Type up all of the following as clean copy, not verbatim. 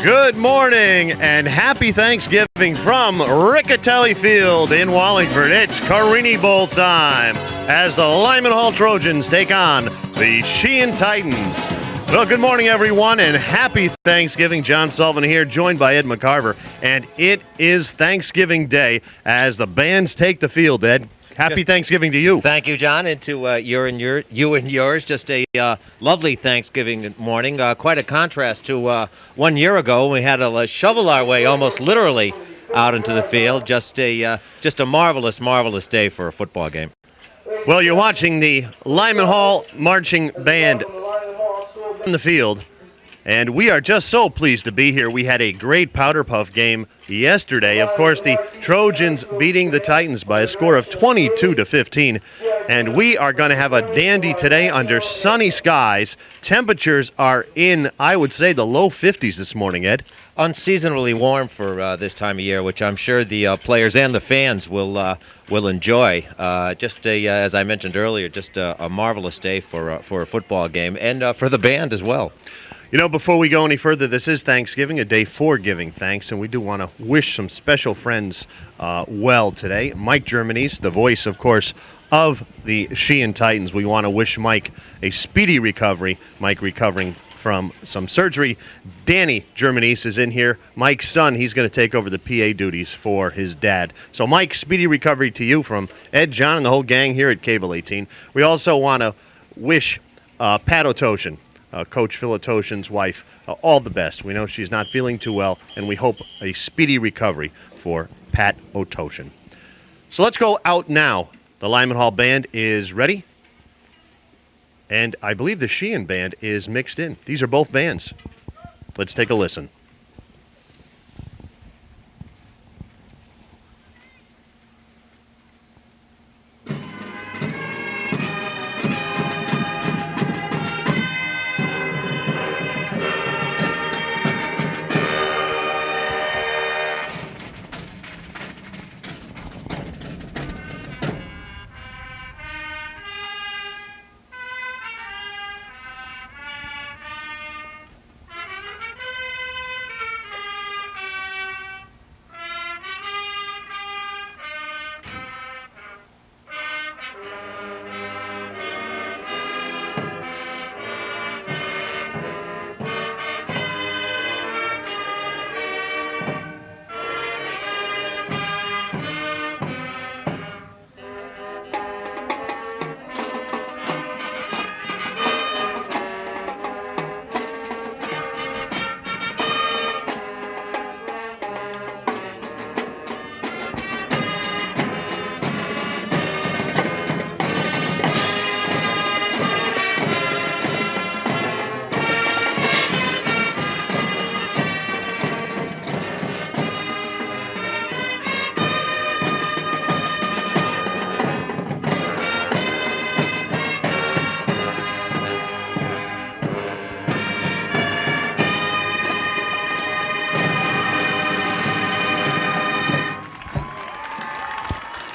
Good morning and happy Thanksgiving from Riccatelli Field in Wallingford. It's Carini Bowl time as the Lyman Hall Trojans take on the Sheehan Titans. Well, good morning, everyone, and happy Thanksgiving. John Sullivan here, joined by Ed McCarver, and it is Thanksgiving Day as the bands take the field, Ed. Happy Thanksgiving to you. Thank you, John, and to you and yours. Just a lovely Thanksgiving morning. Quite a contrast to 1 year ago when we had to shovel our way almost literally out into the field. Just a marvelous, marvelous day for a football game. Well, you're watching the Lyman Hall Marching Band in the field, and we are just so pleased to be here. We had a great Powder Puff game yesterday. Of course, the Trojans beating the Titans by a score of 22-15, and we are going to have a dandy today under sunny skies. Temperatures are in, I would say, the low 50s this morning, Ed. Unseasonably warm for this time of year, which I'm sure the players and the fans will enjoy. As I mentioned earlier, just a marvelous day for a football game and for the band as well. You know, before we go any further, this is Thanksgiving, a day for giving thanks, and we do want to wish some special friends well today. Mike Germanis, the voice, of course, of the Sheehan Titans. We want to wish Mike a speedy recovery. Mike recovering from some surgery. Danny Germanis is in here. Mike's son, he's going to take over the PA duties for his dad. So, Mike, speedy recovery to you from Ed, John, and the whole gang here at Cable 18. We also want to wish Pat Otoshin, Coach Phil Otoshin's wife, all the best. We know she's not feeling too well, and we hope a speedy recovery for Pat Otoshin. So let's go out now. The Lyman Hall Band is ready, and I believe the Sheehan Band is mixed in. These are both bands. Let's take a listen.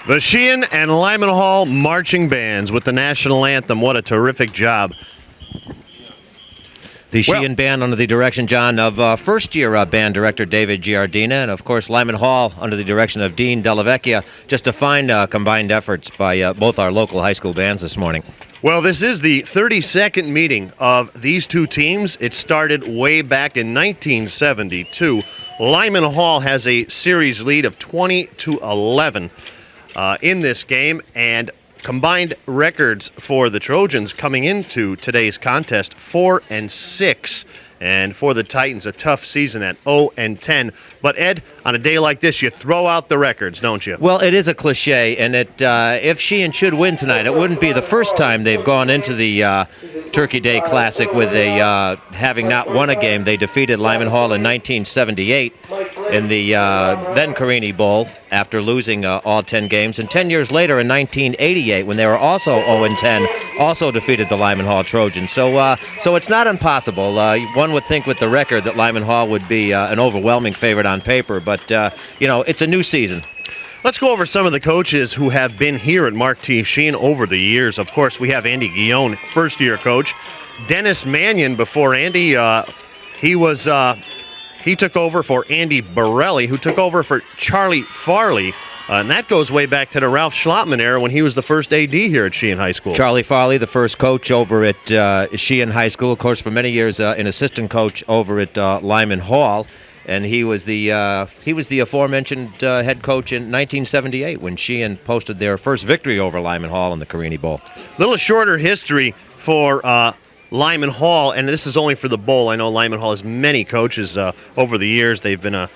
The Sheehan and Lyman Hall marching bands with the national anthem. What a terrific job. The Sheehan Band under the direction, John, of first-year band director David Giardina, and, of course, Lyman Hall under the direction of Dean Delavecchia. Just a fine combined efforts by both our local high school bands this morning. Well, this is the 32nd meeting of these two teams. It started way back in 1972. Lyman Hall has a series lead of 20-11 in this game, and combined records for the Trojans coming into today's contest, 4-6. And for the Titans, a tough season at 0-10. But, Ed, on a day like this, you throw out the records, don't you? Well, it is a cliche, and if Sheehan should win tonight, it wouldn't be the first time they've gone into the Turkey Day Classic with having not won a game. They defeated Lyman Hall in 1978 in the then Carini Bowl after losing all 10 games. And 10 years later, in 1988, when they were also 0-10, also defeated the Lyman Hall Trojans. So it's not impossible. One would think with the record that Lyman Hall would be an overwhelming favorite on paper, but, it's a new season. Let's go over some of the coaches who have been here at Mark T. Sheehan over the years. Of course, we have Andy Guillon, first-year coach. Dennis Mannion before Andy. He took over for Andy Borelli, who took over for Charlie Farley. And that goes way back to the Ralph Schlotman era when he was the first AD here at Sheehan High School. Charlie Farley, the first coach over at Sheehan High School, of course, for many years an assistant coach over at Lyman Hall. And he was the aforementioned head coach in 1978 when Sheehan posted their first victory over Lyman Hall in the Carini Bowl. Little shorter history for Lyman Hall, and this is only for the bowl. I know Lyman Hall has many coaches over the years. They've been a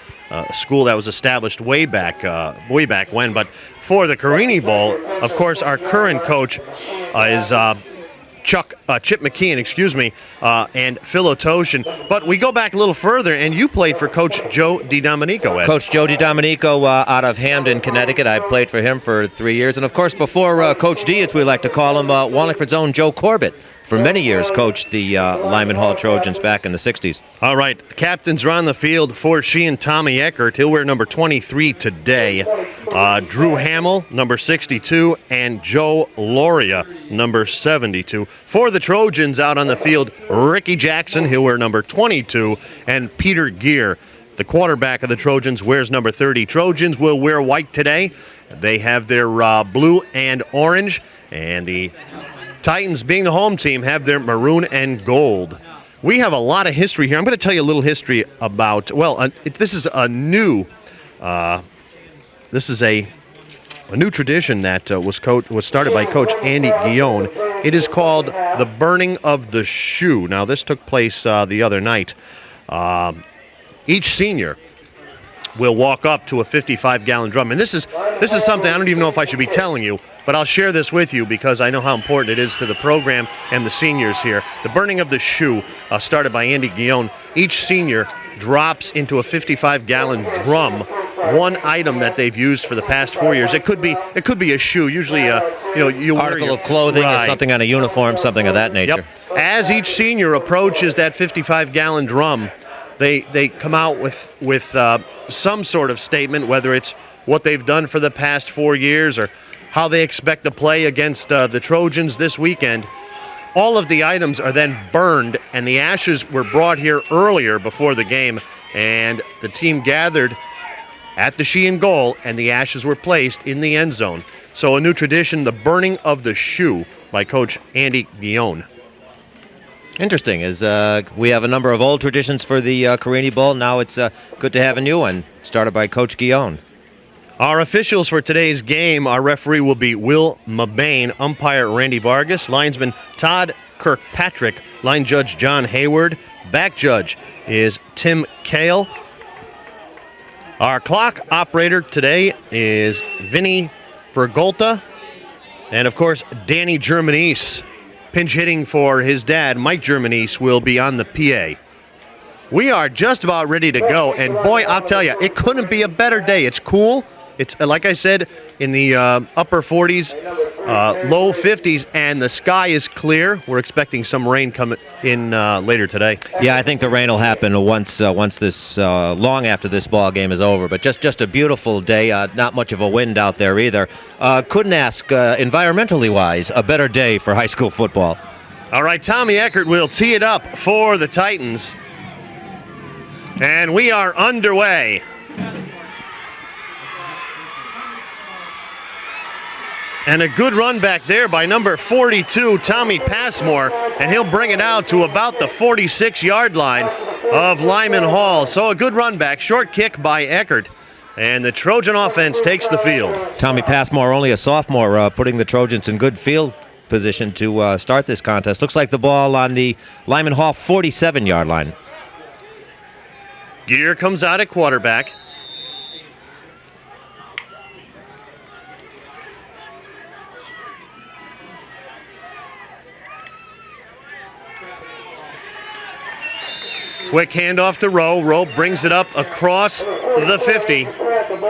school that was established way back when. But for the Carini Bowl, of course, our current coach is Chip McKeon, and Phil Otoshin. But we go back a little further, and you played for Coach Joe DiDomenico, Ed. Coach Joe DiDomenico out of Hamden, Connecticut. I played for him for 3 years. And, of course, before Coach D, as we like to call him, Wallingford's own Joe Corbett, for many years coached the Lyman Hall Trojans back in the 60s. All right, the captains are on the field for Sheehan. Tommy Eckert, he'll wear number 23 today. Drew Hamill, number 62, and Joe Loria, number 72. For the Trojans out on the field, Ricky Jackson, he'll wear number 22, and Peter Gear, the quarterback of the Trojans, wears number 30. Trojans will wear white today. They have their blue and orange, and the Titans, being the home team, have their maroon and gold. We have a lot of history here. I'm going to tell you a little history about, this is a new tradition that was started by Coach Andy Guillon. It is called the burning of the shoe. Now, this took place the other night. Each senior will walk up to a 55-gallon drum. And this is something I don't even know if I should be telling you, but I'll share this with you because I know how important it is to the program and the seniors here. The burning of the shoe, started by Andy Guillon. Each senior drops into a 55-gallon drum one item that they've used for the past 4 years. It could be a shoe, usually you wear article of clothing or something on a uniform, something of that nature. Yep. As each senior approaches that 55-gallon drum, they come out with some sort of statement, whether it's what they've done for the past 4 years or how they expect to play against the Trojans this weekend. All of the items are then burned, and the ashes were brought here earlier before the game, and the team gathered at the Sheehan goal, and the ashes were placed in the end zone. So a new tradition, the burning of the shoe by Coach Andy Guillon. Interesting, as we have a number of old traditions for the Carini Bowl. Now it's good to have a new one, started by Coach Guillon. Our officials for today's game, our referee will be Will Mabane, umpire Randy Vargas, linesman Todd Kirkpatrick, line judge John Hayward, back judge is Tim Kale. Our clock operator today is Vinny Vergolta, and of course Danny Germanese. Pinch hitting for his dad, Mike Germanese, will be on the PA. We are just about ready to go, and boy, I'll tell you, it couldn't be a better day. It's cool. It's, like I said, in the upper 40s, low 50s, and the sky is clear. We're expecting some rain coming in later today. Yeah, I think the rain will happen once this long after this ball game is over. But just a beautiful day. Not much of a wind out there either. Couldn't ask, environmentally wise, a better day for high school football. All right, Tommy Eckert will tee it up for the Titans, and we are underway. And a good run back there by number 42, Tommy Passmore, and he'll bring it out to about the 46-yard line of Lyman Hall. So a good run back, short kick by Eckert, and the Trojan offense takes the field. Tommy Passmore, only a sophomore, putting the Trojans in good field position to start this contest. Looks like the ball on the Lyman Hall 47-yard line. Gear comes out at quarterback. Quick handoff to Rowe. Rowe brings it up across the 50.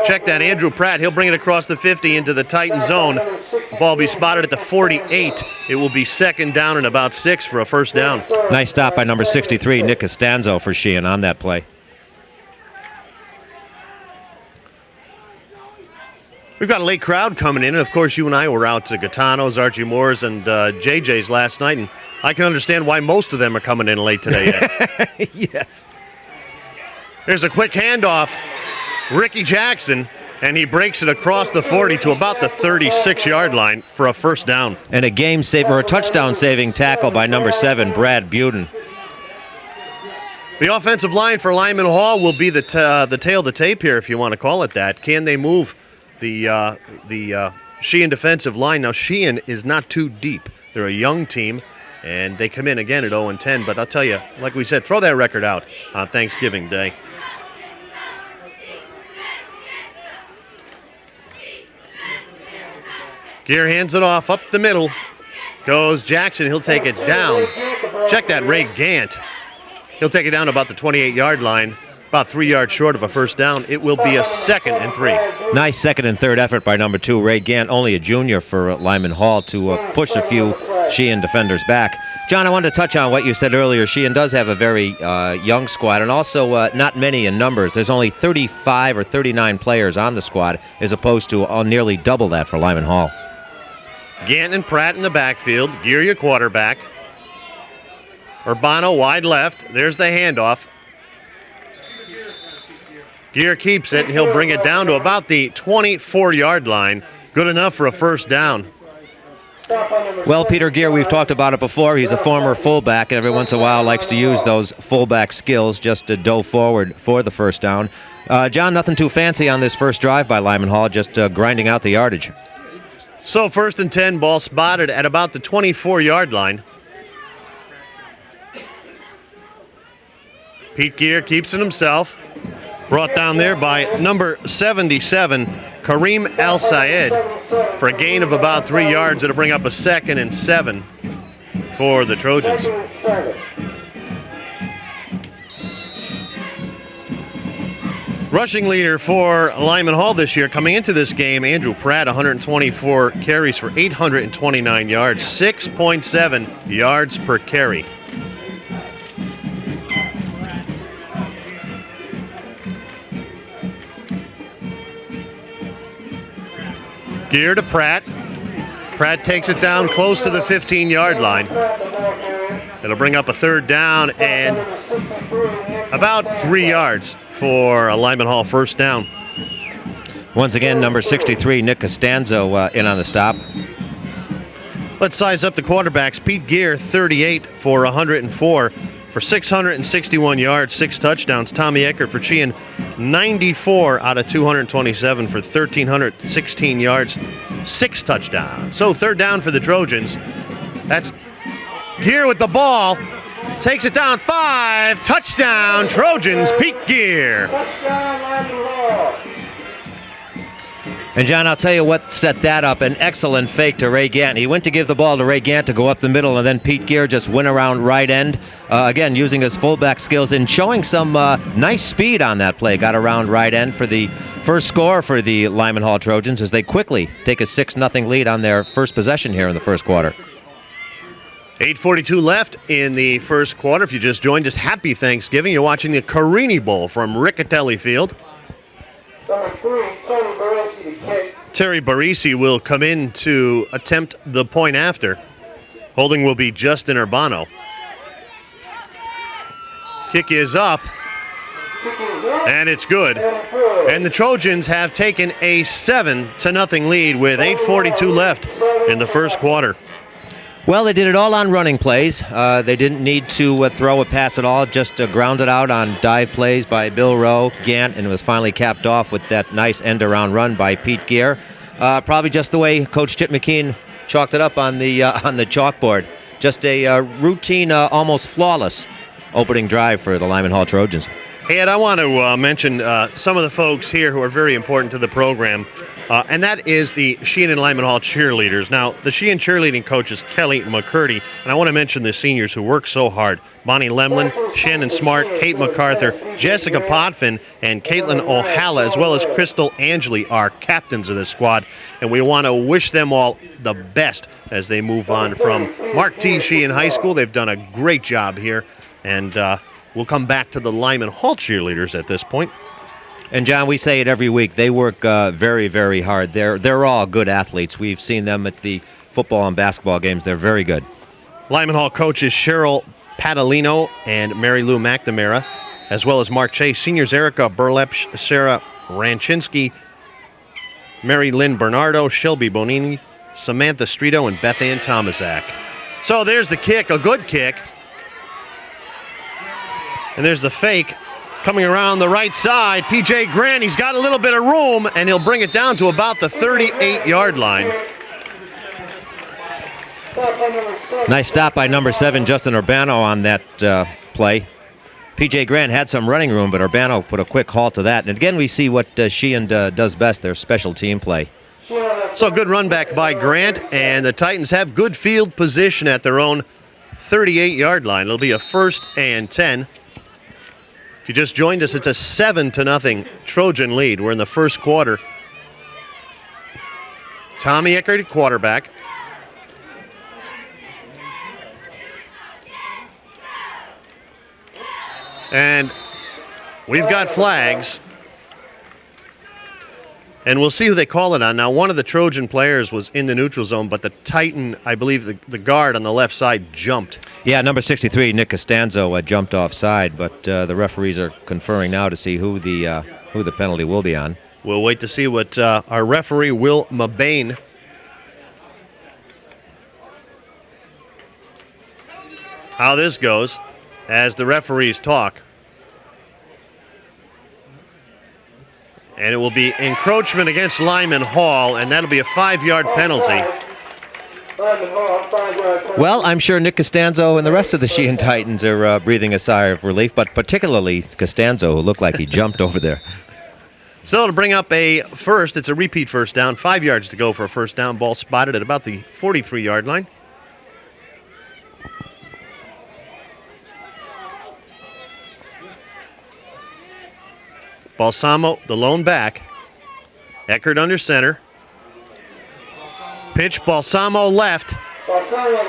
Check that, Andrew Pratt. He'll bring it across the 50 into the Titan zone. The ball will be spotted at the 48. It will be second down and about 6 for a first down. Nice stop by number 63, Nick Costanzo, for Sheehan on that play. We've got a late crowd coming in, and of course you and I were out to Gaetano's, Archie Moore's, and JJ's last night, and I can understand why most of them are coming in late today. Yes. There's a quick handoff. Ricky Jackson, and he breaks it across the 40 to about the 36-yard line for a first down. And a a touchdown-saving tackle by number 7, Brad Buden. The offensive line for Lyman Hall will be the tail of the tape here, if you want to call it that. Can they move the Sheehan defensive line? Now, Sheehan is not too deep. They're a young team, and they come in again at 0-10. But I'll tell you, like we said, throw that record out on Thanksgiving Day. Gear hands it off up the middle. Goes Jackson. He'll take it down. Check that, Ray Gant. He'll take it down to about the 28-yard line, about 3 yards short of a first down. It will be a 2nd and 3. Nice second and third effort by number 2, Ray Gant, only a junior for Lyman Hall to push a few Sheehan defenders back. John, I wanted to touch on what you said earlier. Sheehan does have a very young squad, and also not many in numbers. There's only 35 or 39 players on the squad, as opposed to nearly double that for Lyman Hall. Gant and Pratt in the backfield. Gear your quarterback. Urbano wide left. There's the handoff. Gear keeps it, and he'll bring it down to about the 24-yard line. Good enough for a first down. Well, Peter Gear, we've talked about it before. He's a former fullback, and every once in a while likes to use those fullback skills just to dove forward for the first down. John, nothing too fancy on this first drive by Lyman Hall, just grinding out the yardage. So 1st and 10, ball spotted at about the 24-yard line. Pete Gear keeps it himself. Brought down there by number 77, Kareem El-Sayed, for a gain of about 3 yards. It'll bring up a 2nd and 7 for the Trojans. Rushing leader for Lyman Hall this year, coming into this game, Andrew Pratt, 124 carries for 829 yards, 6.7 yards per carry. Gear to Pratt. Pratt takes it down close to the 15-yard line. It'll bring up a 3rd down and about 3 yards for a Lyman Hall first down. Once again, number 63, Nick Costanzo, in on the stop. Let's size up the quarterbacks. Pete Gear, 38 for 104 for 661 yards, 6 touchdowns. Tommy Eckert for Sheehan, 94 out of 227 for 1,316 yards, 6 touchdowns. So 3rd down for the Trojans. That's Gear with the ball. Takes it down 5. Touchdown, Trojans, Pete Gear. Touchdown, Lyman Hall. And, John, I'll tell you what set that up, an excellent fake to Ray Gant. He went to give the ball to Ray Gant to go up the middle, and then Pete Gear just went around right end, again, using his fullback skills and showing some nice speed on that play. Got around right end for the first score for the Lyman Hall Trojans as they quickly take a 6-0 lead on their first possession here in the first quarter. 8:42 left in the first quarter. If you just joined us, happy Thanksgiving. You're watching the Carini Bowl from Riccatelli Field. Number 3, Terry Baresi to kick. Terry Baresi will come in to attempt the point after. Holding will be Justin Urbano. Kick is up, and it's good. And the Trojans have taken a 7-0 lead with 8:42 left in the first quarter. Well, they did it all on running plays. They didn't need to throw a pass at all, just grounded out on dive plays by Bill Rowe, Gant, and it was finally capped off with that nice end-around run by Pete Gear. Probably just the way Coach Chip McKean chalked it up on the chalkboard. Just a routine, almost flawless opening drive for the Lyman Hall Trojans. Hey, Ed, I want to mention some of the folks here who are very important to the program. And that is the Sheehan and Lyman Hall cheerleaders. Now, the Sheehan cheerleading coach is Kelly McCurdy, and I want to mention the seniors who work so hard. Bonnie Lemlin, Shannon Smart, Kate MacArthur, Jessica Potvin, and Caitlin O'Hala, as well as Crystal Angeli, are captains of this squad. And we want to wish them all the best as they move on from Mark T. Sheehan High School. They've done a great job here, and we'll come back to the Lyman Hall cheerleaders at this point. And John, we say it every week. They work very, very hard. They're all good athletes. We've seen them at the football and basketball games. They're very good. Lyman Hall coaches Cheryl Padalino and Mary Lou McNamara, as well as Mark Chase. Seniors Erica Burlepsch, Sarah Ranchinsky, Mary Lynn Bernardo, Shelby Bonini, Samantha Strito, and Beth Ann Tomaszak. So there's the kick, a good kick. And there's the fake coming around the right side. P.J. Grant, he's got a little bit of room, and he'll bring it down to about the 38-yard line. Nice stop by number 7, Justin Urbano, on that play. P.J. Grant had some running room, but Urbano put a quick halt to that. And again, we see what Sheehan does best, their special team play. So good run back by Grant, and the Titans have good field position at their own 38-yard line. It'll be a 1st and 10. If you just joined us, it's a 7-0 Trojan lead. We're in the first quarter. Tommy Eckert at quarterback. And we've got flags. And we'll see who they call it on. Now, one of the Trojan players was in the neutral zone, but the Titan, I believe the guard on the left side jumped. Yeah, number 63, Nick Costanzo, jumped offside, but the referees are conferring now to see who the penalty will be on. We'll wait to see what our referee, Will Mabane, how this goes as the referees talk. And it will be encroachment against Lyman Hall, and that'll be a 5-yard penalty. Well, I'm sure Nick Costanzo and the rest of the Sheehan Titans are breathing a sigh of relief, but particularly Costanzo, who looked like he jumped over there. So to bring up a first, it's a repeat first down. 5 yards to go for a first down. Ball spotted at about the 43-yard line. Balsamo, the lone back. Eckert under center. Pitch, Balsamo left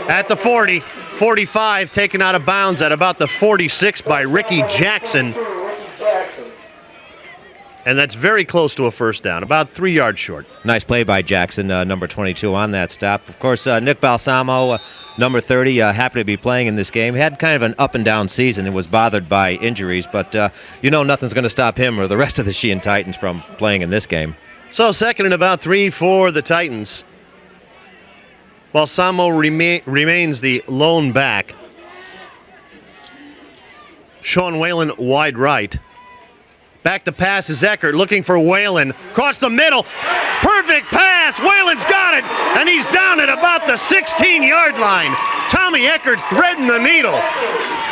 at the 40. 45, taken out of bounds at about the 46 by Ricky Jackson. And that's very close to a first down, about 3 yards short. Nice play by Jackson, number 22, on that stop. Of course, Nick Balsamo, number 30, happy to be playing in this game. Had kind of an up-and-down season and was bothered by injuries, but nothing's going to stop him or the rest of the Sheehan Titans from playing in this game. So second and about 3 for the Titans. Balsamo remains the lone back. Sean Whalen wide right. Back to pass is Eckert, looking for Whalen. Across the middle. Perfect pass. Whalen's got it. And he's down at about the 16-yard line. Tommy Eckert threading the needle.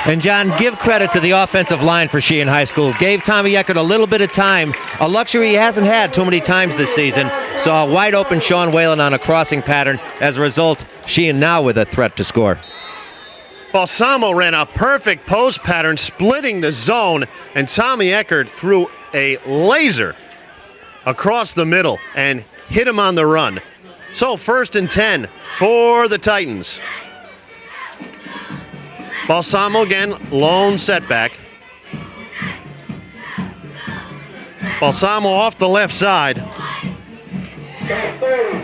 And, John, give credit to the offensive line for Sheehan High School. Gave Tommy Eckert a little bit of time, a luxury he hasn't had too many times this season. Saw a wide-open Sean Whalen on a crossing pattern. As a result, Sheehan now with a threat to score. Balsamo ran a perfect post pattern, splitting the zone, and Tommy Eckert threw a laser across the middle and hit him on the run. So 1st and 10 for the Titans. Balsamo again, lone setback. Balsamo off the left side.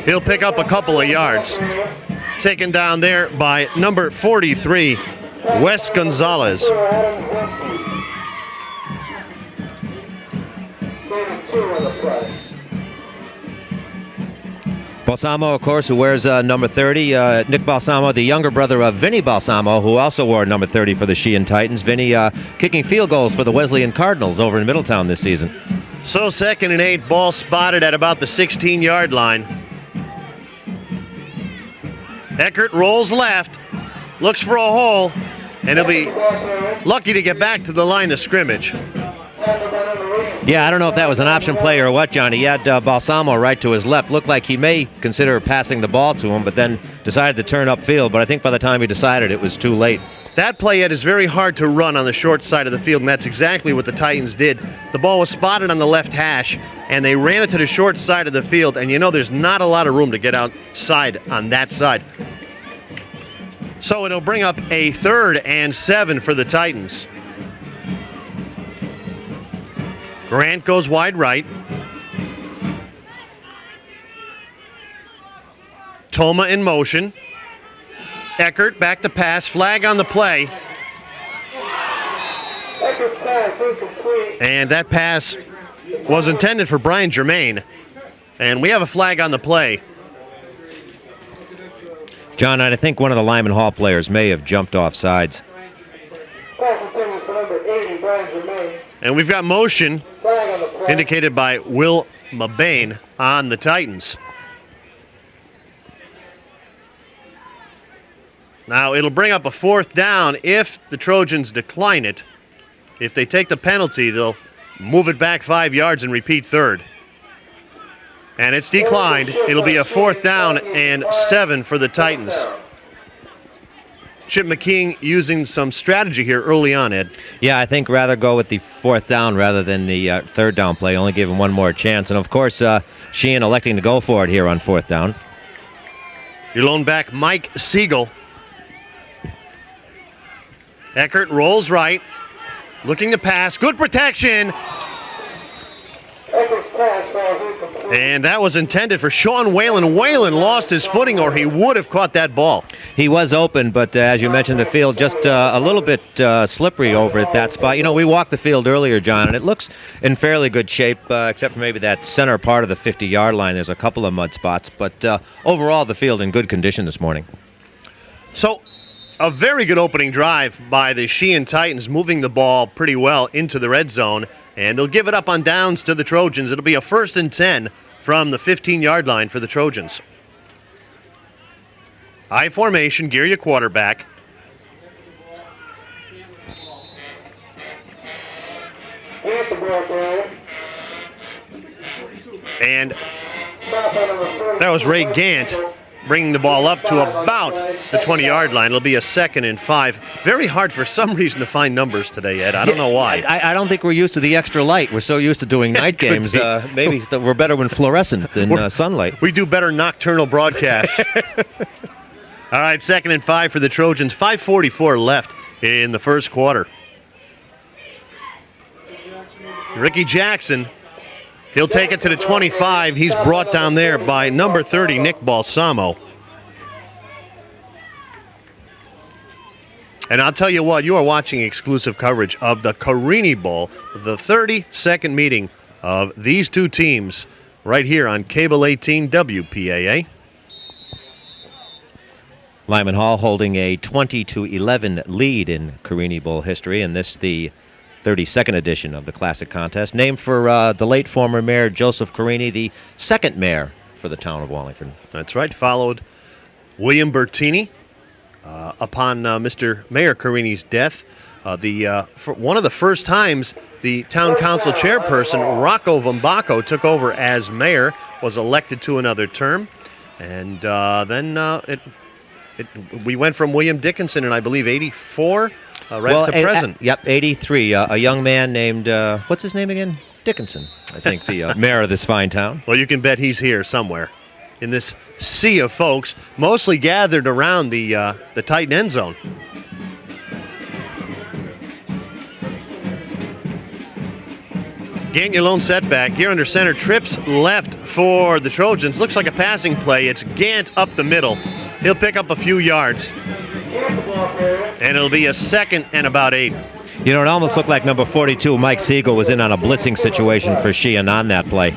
He'll pick up a couple of yards. Taken down there by number 43, Wes Gonzalez. Balsamo, of course, who wears number 30. Nick Balsamo, the younger brother of Vinny Balsamo, who also wore number 30 for the Sheehan Titans. Vinny kicking field goals for the Wesleyan Cardinals over in Middletown this season. So 2nd and 8, ball spotted at about the 16-yard line. Eckert rolls left, looks for a hole, and he'll be lucky to get back to the line of scrimmage. Yeah, I don't know if that was an option play or what, Johnny. He had Balsamo right to his left. Looked like he may consider passing the ball to him, but then decided to turn upfield. But I think by the time he decided, it was too late. That play is very hard to run on the short side of the field, and that's exactly what the Titans did. The ball was spotted on the left hash, and they ran it to the short side of the field, and there's not a lot of room to get outside on that side. So it'll bring up a 3rd and 7 for the Titans. Grant goes wide right. Toma in motion. Eckert back to pass. Flag on the play. Eckert's pass incomplete. And that pass was intended for Brian Germain. And we have a flag on the play. John, I think one of the Lyman Hall players may have jumped off sides. Pass intended for number 80, Brian Germain. And we've got motion Flag on the play. indicated by Will Mabane on the Titans. Now it'll bring up a fourth down if the Trojans decline it. If they take the penalty, they'll move it back 5 yards and repeat third. And it's declined. It'll be a 4th down and 7 for the Titans. Chip McKean using some strategy here early on, Ed. Yeah, I think rather go with the 4th down rather than the 3rd down play, only give him one more chance. And, of course, Sheehan electing to go for it here on 4th down. Your lone back, Mike Siegel. Eckert rolls right, looking to pass. Good protection. Eckert's pass falls incomplete. And that was intended for Sean Whalen. Whalen lost his footing or he would have caught that ball. He was open, but as you mentioned, the field just a little bit slippery over at that spot. You know, we walked the field earlier, John, and it looks in fairly good shape, except for maybe that center part of the 50-yard line. There's a couple of mud spots, but overall the field in good condition this morning. So, a very good opening drive by the Sheehan Titans, moving the ball pretty well into the red zone, and they'll give it up on downs to the Trojans. It'll be a 1st and 10 from the 15-yard line for the Trojans. I formation, gear your quarterback. At the ball carrier. And Stop at number 30. that was Ray Gant bringing the ball up to about the 20-yard line. It'll be a 2nd and 5. Very hard for some reason to find numbers today, Ed. I don't know why. I don't think we're used to the extra light. We're so used to doing night Could games. be. Maybe we're better when fluorescent than sunlight. We do better nocturnal broadcasts. All right, 2nd and 5 for the Trojans. 5:44 left in the first quarter. Ricky Jackson, he'll take it to the 25. He's brought down there by number 30, Nick Balsamo. And I'll tell you what, you are watching exclusive coverage of the Carini Bowl, the 32nd meeting of these two teams right here on Cable 18 WPAA. Lyman Hall holding a 20-11 lead in Carini Bowl history, and this the 32nd edition of the Classic Contest, named for the late former Mayor Joseph Carini, the second mayor for the town of Wallingford. That's right, followed William Bertini upon Mr. Mayor Carini's death. For one of the first times the town council chairperson, Rocco Vambaco, took over as mayor, was elected to another term, and then we went from William Dickinson in, I believe, 84 to present. Yep, 83. A young man named, what's his name again? Dickinson, I think, the mayor of this fine town. Well, you can bet he's here somewhere in this sea of folks, mostly gathered around the Titan end zone. Gant, your lone setback. Gear under center. Trips left for the Trojans. Looks like a passing play. It's Gant up the middle. He'll pick up a few yards. And it'll be a 2nd and about 8. You know, it almost looked like number 42, Mike Siegel, was in on a blitzing situation for Sheehan on that play.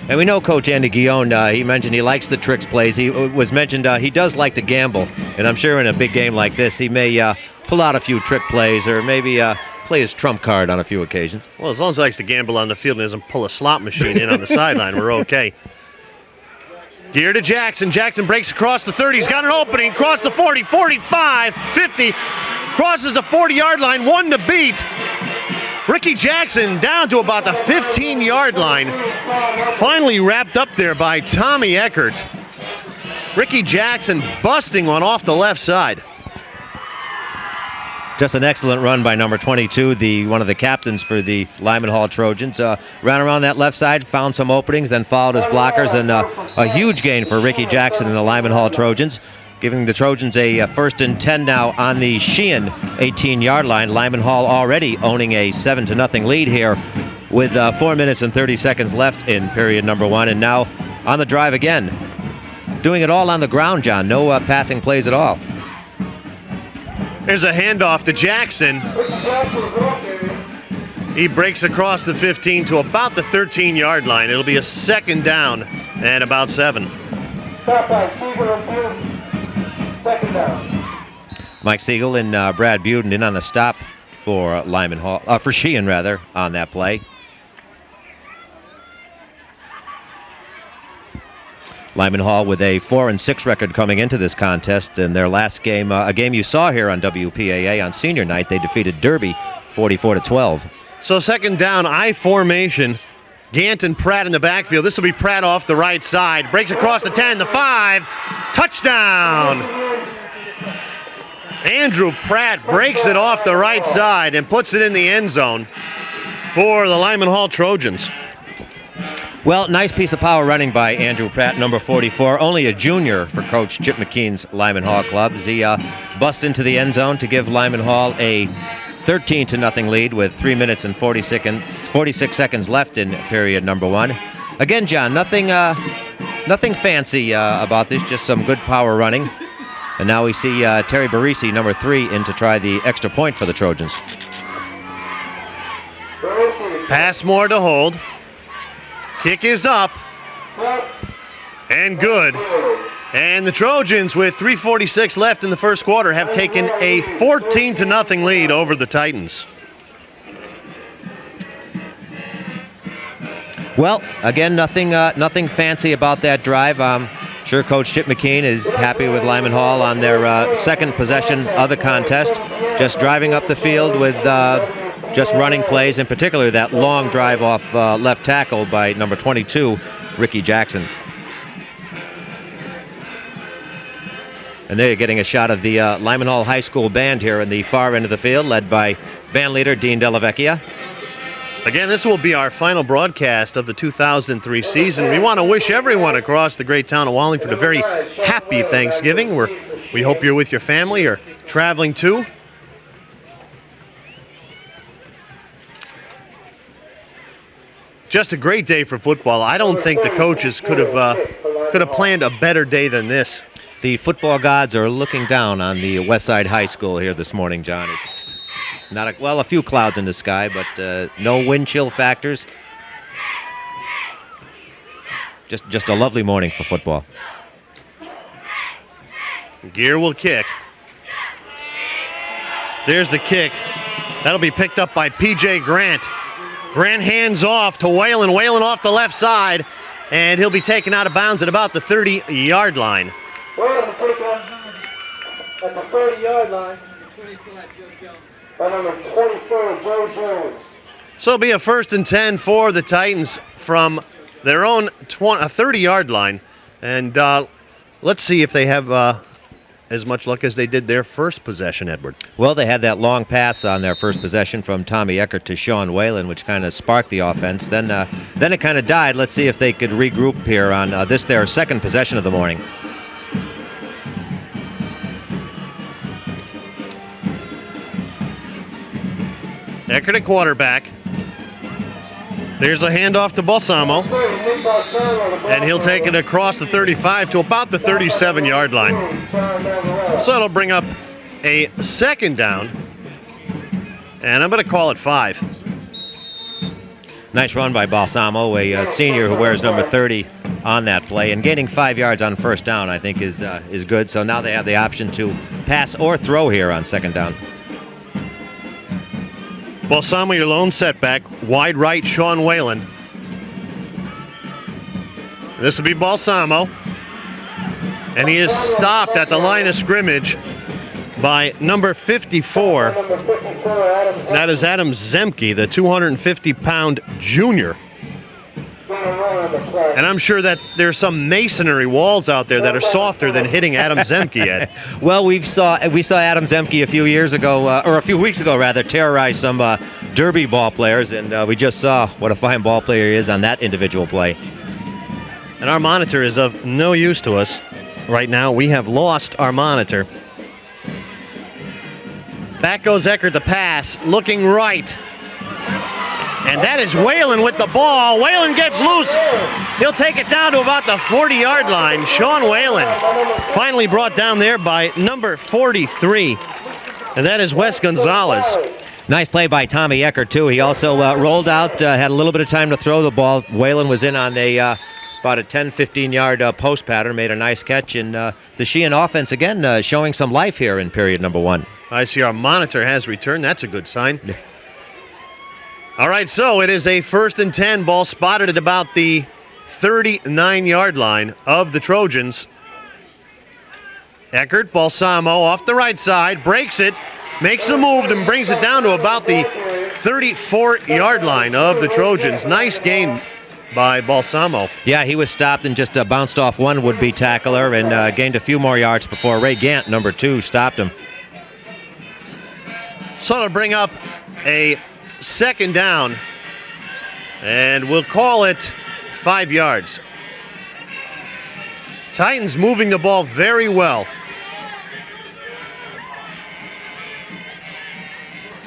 And we know Coach Andy Guillon, he mentioned he likes the tricks plays. He was mentioned he does like to gamble. And I'm sure in a big game like this, he may pull out a few trick plays or maybe play his trump card on a few occasions. Well, as long as he likes to gamble on the field and doesn't pull a slot machine in on the sideline, we're okay. Gear to Jackson. Jackson breaks across the 30. He's got an opening. Cross the 40, 45, 50. Crosses the 40-yard line. One to beat. Ricky Jackson down to about the 15-yard line. Finally wrapped up there by Tommy Eckert. Ricky Jackson busting one off the left side. Just an excellent run by number 22, one of the captains for the Lyman Hall Trojans. Ran around that left side, found some openings, then followed his blockers, and a huge gain for Ricky Jackson and the Lyman Hall Trojans. giving the Trojans a 1st and 10 now on the Sheehan 18-yard line. Lyman Hall already owning a 7-0 lead here with 4 minutes and 30 seconds left in period number 1. And now on the drive again. Doing it all on the ground, John. No passing plays at all. There's a handoff to Jackson. He breaks across the 15 to about the 13-yard line. It'll be a 2nd down and about 7. Stop by Siegel and Buden. 2nd down. Mike Siegel and Brad Buden in on the stop for Lyman Hall, for Sheehan rather, on that play. Lyman Hall with a 4-6 record coming into this contest. In their last game, a game you saw here on WPAA on senior night, they defeated Derby 44-12. So 2nd down, I formation. Gant and Pratt in the backfield. This will be Pratt off the right side. Breaks across the 10, the 5. Touchdown! Andrew Pratt breaks it off the right side and puts it in the end zone for the Lyman Hall Trojans. Well, nice piece of power running by Andrew Pratt, number 44. Only a junior for Coach Chip McKean's Lyman Hall club as he busts into the end zone to give Lyman Hall a 13-0 lead with 3 minutes and 46 seconds left in period number 1. Again, John, nothing fancy about this, just some good power running. And now we see Terry Barisi, number 3, in to try the extra point for the Trojans. Pass more to hold. Kick is up. And good. And the Trojans, with 3:46 left in the first quarter, have taken a 14-0 lead over the Titans. Well, again, nothing fancy about that drive. I'm sure Coach Chip McKean is happy with Lyman Hall on their second possession of the contest. Just driving up the field with just running plays, in particular that long drive off left tackle by number 22, Ricky Jackson. And there you're getting a shot of the Lyman Hall High School band here in the far end of the field, led by band leader Dean Delavecchia. Again, this will be our final broadcast of the 2003 season. We want to wish everyone across the great town of Wallingford a very happy Thanksgiving. We hope you're with your family or traveling too. Just a great day for football. I don't think the coaches could have planned a better day than this. The football gods are looking down on the West Side High School here this morning, John. It's not a few clouds in the sky, but no wind chill factors. Just a lovely morning for football. Gear will kick. There's the kick. That'll be picked up by P.J. Grant. Grant hands off to Whalen. Whalen off the left side, and he'll be taken out of bounds at about the 30-yard line. Whalen taken at the 30-yard line. By number 24, Joe Jones. So it'll be a 1st and 10 for the Titans from their own 30-yard line. And let's see if they have as much luck as they did their first possession, Edward. Well, they had that long pass on their first possession from Tommy Eckert to Sean Whalen, which kind of sparked the offense. Then it kind of died. Let's see if they could regroup here on their second possession of the morning. Eckert at quarterback. There's a handoff to Balsamo, and he'll take it across the 35 to about the 37-yard line. So it'll bring up a 2nd down, and I'm going to call it 5. Nice run by Balsamo, a senior who wears number 30 on that play, and gaining 5 yards on 1st down I think is good. So now they have the option to pass or throw here on 2nd down. Balsamo, your lone setback. Wide right, Sean Whalen. This will be Balsamo. And he is stopped at the line of scrimmage by number 54. That is Adam Zemke, the 250-pound junior. And I'm sure that there's some masonry walls out there that are softer than hitting Adam Zemke at. Well, we saw Adam Zemke a few years ago, or a few weeks ago rather, terrorize some Derby ball players, and we just saw what a fine ball player he is on that individual play. And our monitor is of no use to us. Right now, we have lost our monitor. Back goes Eckert, the pass, looking right. And that is Whalen with the ball. Whalen gets loose. He'll take it down to about the 40-yard line. Sean Whalen finally brought down there by number 43. And that is Wes Gonzalez. Nice play by Tommy Eckert, too. He also rolled out, had a little bit of time to throw the ball. Whalen was in on about a 10, 15-yard post pattern, made a nice catch. And the Sheehan offense, again, showing some life here in period number 1. I see our monitor has returned. That's a good sign. All right, so it is a 1st and 10. Ball spotted at about the 39-yard line of the Trojans. Eckert, Balsamo off the right side, breaks it, makes a move, and brings it down to about the 34-yard line of the Trojans. Nice gain by Balsamo. Yeah, he was stopped and just bounced off one would-be tackler and gained a few more yards before Ray Gant, number 2, stopped him. So it'll bring up a 2nd down, and we'll call it 5 yards. Titans moving the ball very well.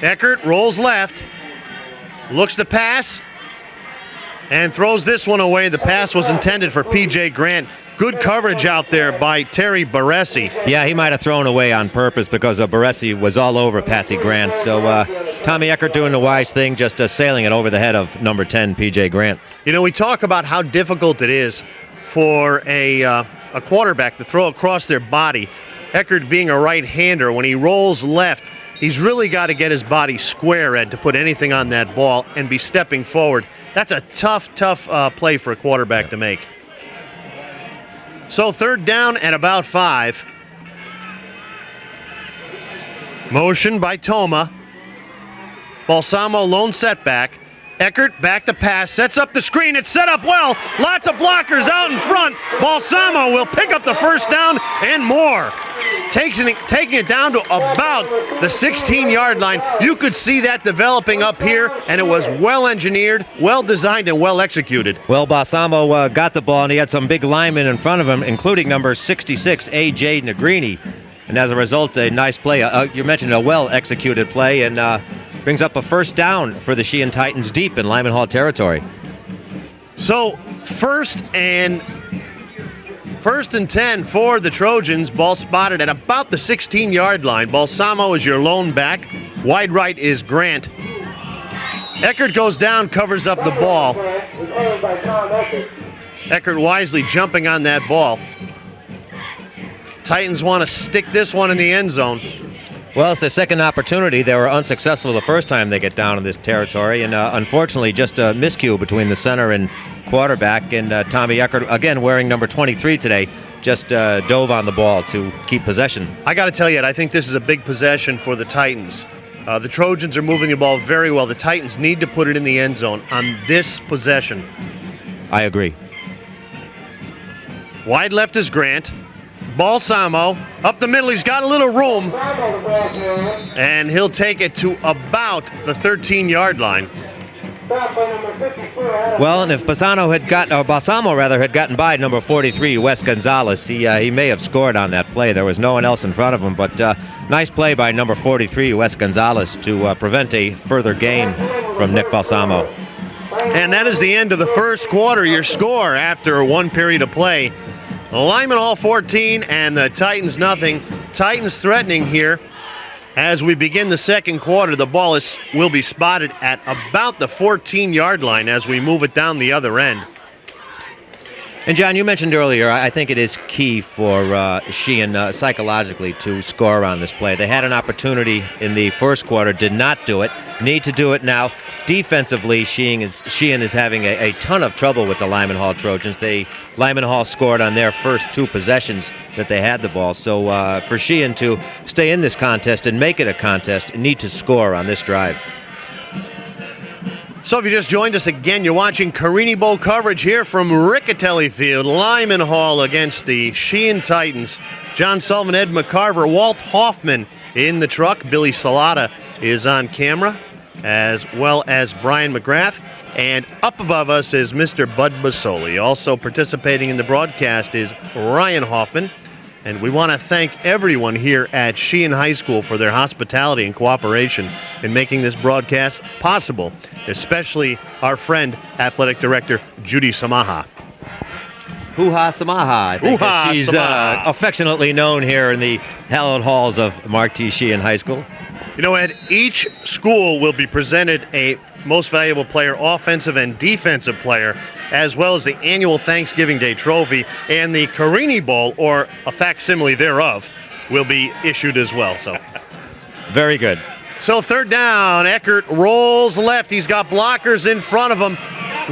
Eckert rolls left, looks to pass, and throws this one away. The pass was intended for P.J. Grant. Good coverage out there by Terry Baresi. Yeah, he might have thrown away on purpose because Baresi was all over Patsy Grant. So Tommy Eckert doing the wise thing, just sailing it over the head of number 10, P.J. Grant. You know, we talk about how difficult it is for a quarterback to throw across their body. Eckert being a right-hander, when he rolls left, he's really got to get his body square, Ed, to put anything on that ball and be stepping forward. That's a tough play for a quarterback to make. So 3rd down at about 5. Motion by Toma. Balsamo lone setback. Eckert back to pass, sets up the screen. It's set up well. Lots of blockers out in front. Balsamo will pick up the 1st down and more. Taking it down to about the 16-yard line. You could see that developing up here, and it was well engineered, well designed, and well executed. Well, Balsamo got the ball, and he had some big linemen in front of him, including number 66, A.J. Negrini. And as a result, a nice play. You mentioned a well-executed play, and brings up a 1st down for the Sheehan Titans deep in Lyman Hall territory. So, 1st and 10 for the Trojans. Ball spotted at about the 16-yard line. Balsamo is your lone back. Wide right is Grant. Eckert goes down, covers up the ball. Eckert wisely jumping on that ball. Titans want to stick this one in the end zone. Well, it's their 2nd opportunity. They were unsuccessful the first time they get down in this territory, and unfortunately just a miscue between the center and quarterback, and Tommy Eckert, again wearing number 23 today, just dove on the ball to keep possession. I got to tell you, I think this is a big possession for the Titans. The Trojans are moving the ball very well. The Titans need to put it in the end zone on this possession. I agree. Wide left is Grant. Balsamo up the middle. He's got a little room, and he'll take it to about the 13-yard line. Well, and if Balsamo had gotten by number 43, Wes Gonzalez, he may have scored on that play. There was no one else in front of him, but nice play by number 43, Wes Gonzalez, to prevent a further gain from Nick Balsamo. And that is the end of the 1st quarter. Your score after 1 period of play: Lyman Hall 14 and the Titans nothing. Titans threatening here as we begin the 2nd quarter. The ball will be spotted at about the 14-yard line as we move it down the other end. And John, you mentioned earlier, I think it is key for Sheehan psychologically to score on this play. They had an opportunity in the 1st quarter, did not do it, need to do it now. Defensively, Sheehan is having a ton of trouble with the Lyman Hall Trojans. Lyman Hall scored on their first 2 possessions that they had the ball. So for Sheehan to stay in this contest and make it a contest, need to score on this drive. So if you just joined us again, you're watching Carini Bowl coverage here from Riccatelli Field. Lyman Hall against the Sheehan Titans. John Sullivan, Ed McCarver, Walt Hoffman in the truck. Billy Salata is on camera, as well as Brian McGrath. And up above us is Mr. Bud Basoli. Also participating in the broadcast is Ryan Hoffman. And we want to thank everyone here at Sheehan High School for their hospitality and cooperation in making this broadcast possible, especially our friend, Athletic Director Judy Samaha. Hoo-ha Samaha, I think Hoo-ha she's Samaha. affectionately known here in the hallowed halls of Mark T. Sheehan High School. You know, Ed, each school will be presented a Most Valuable Player, offensive and defensive player, as well as the annual Thanksgiving Day trophy, and the Carini Bowl, or a facsimile thereof, will be issued as well. So, Very good. so third down, Eckert rolls left. He's got blockers in front of him.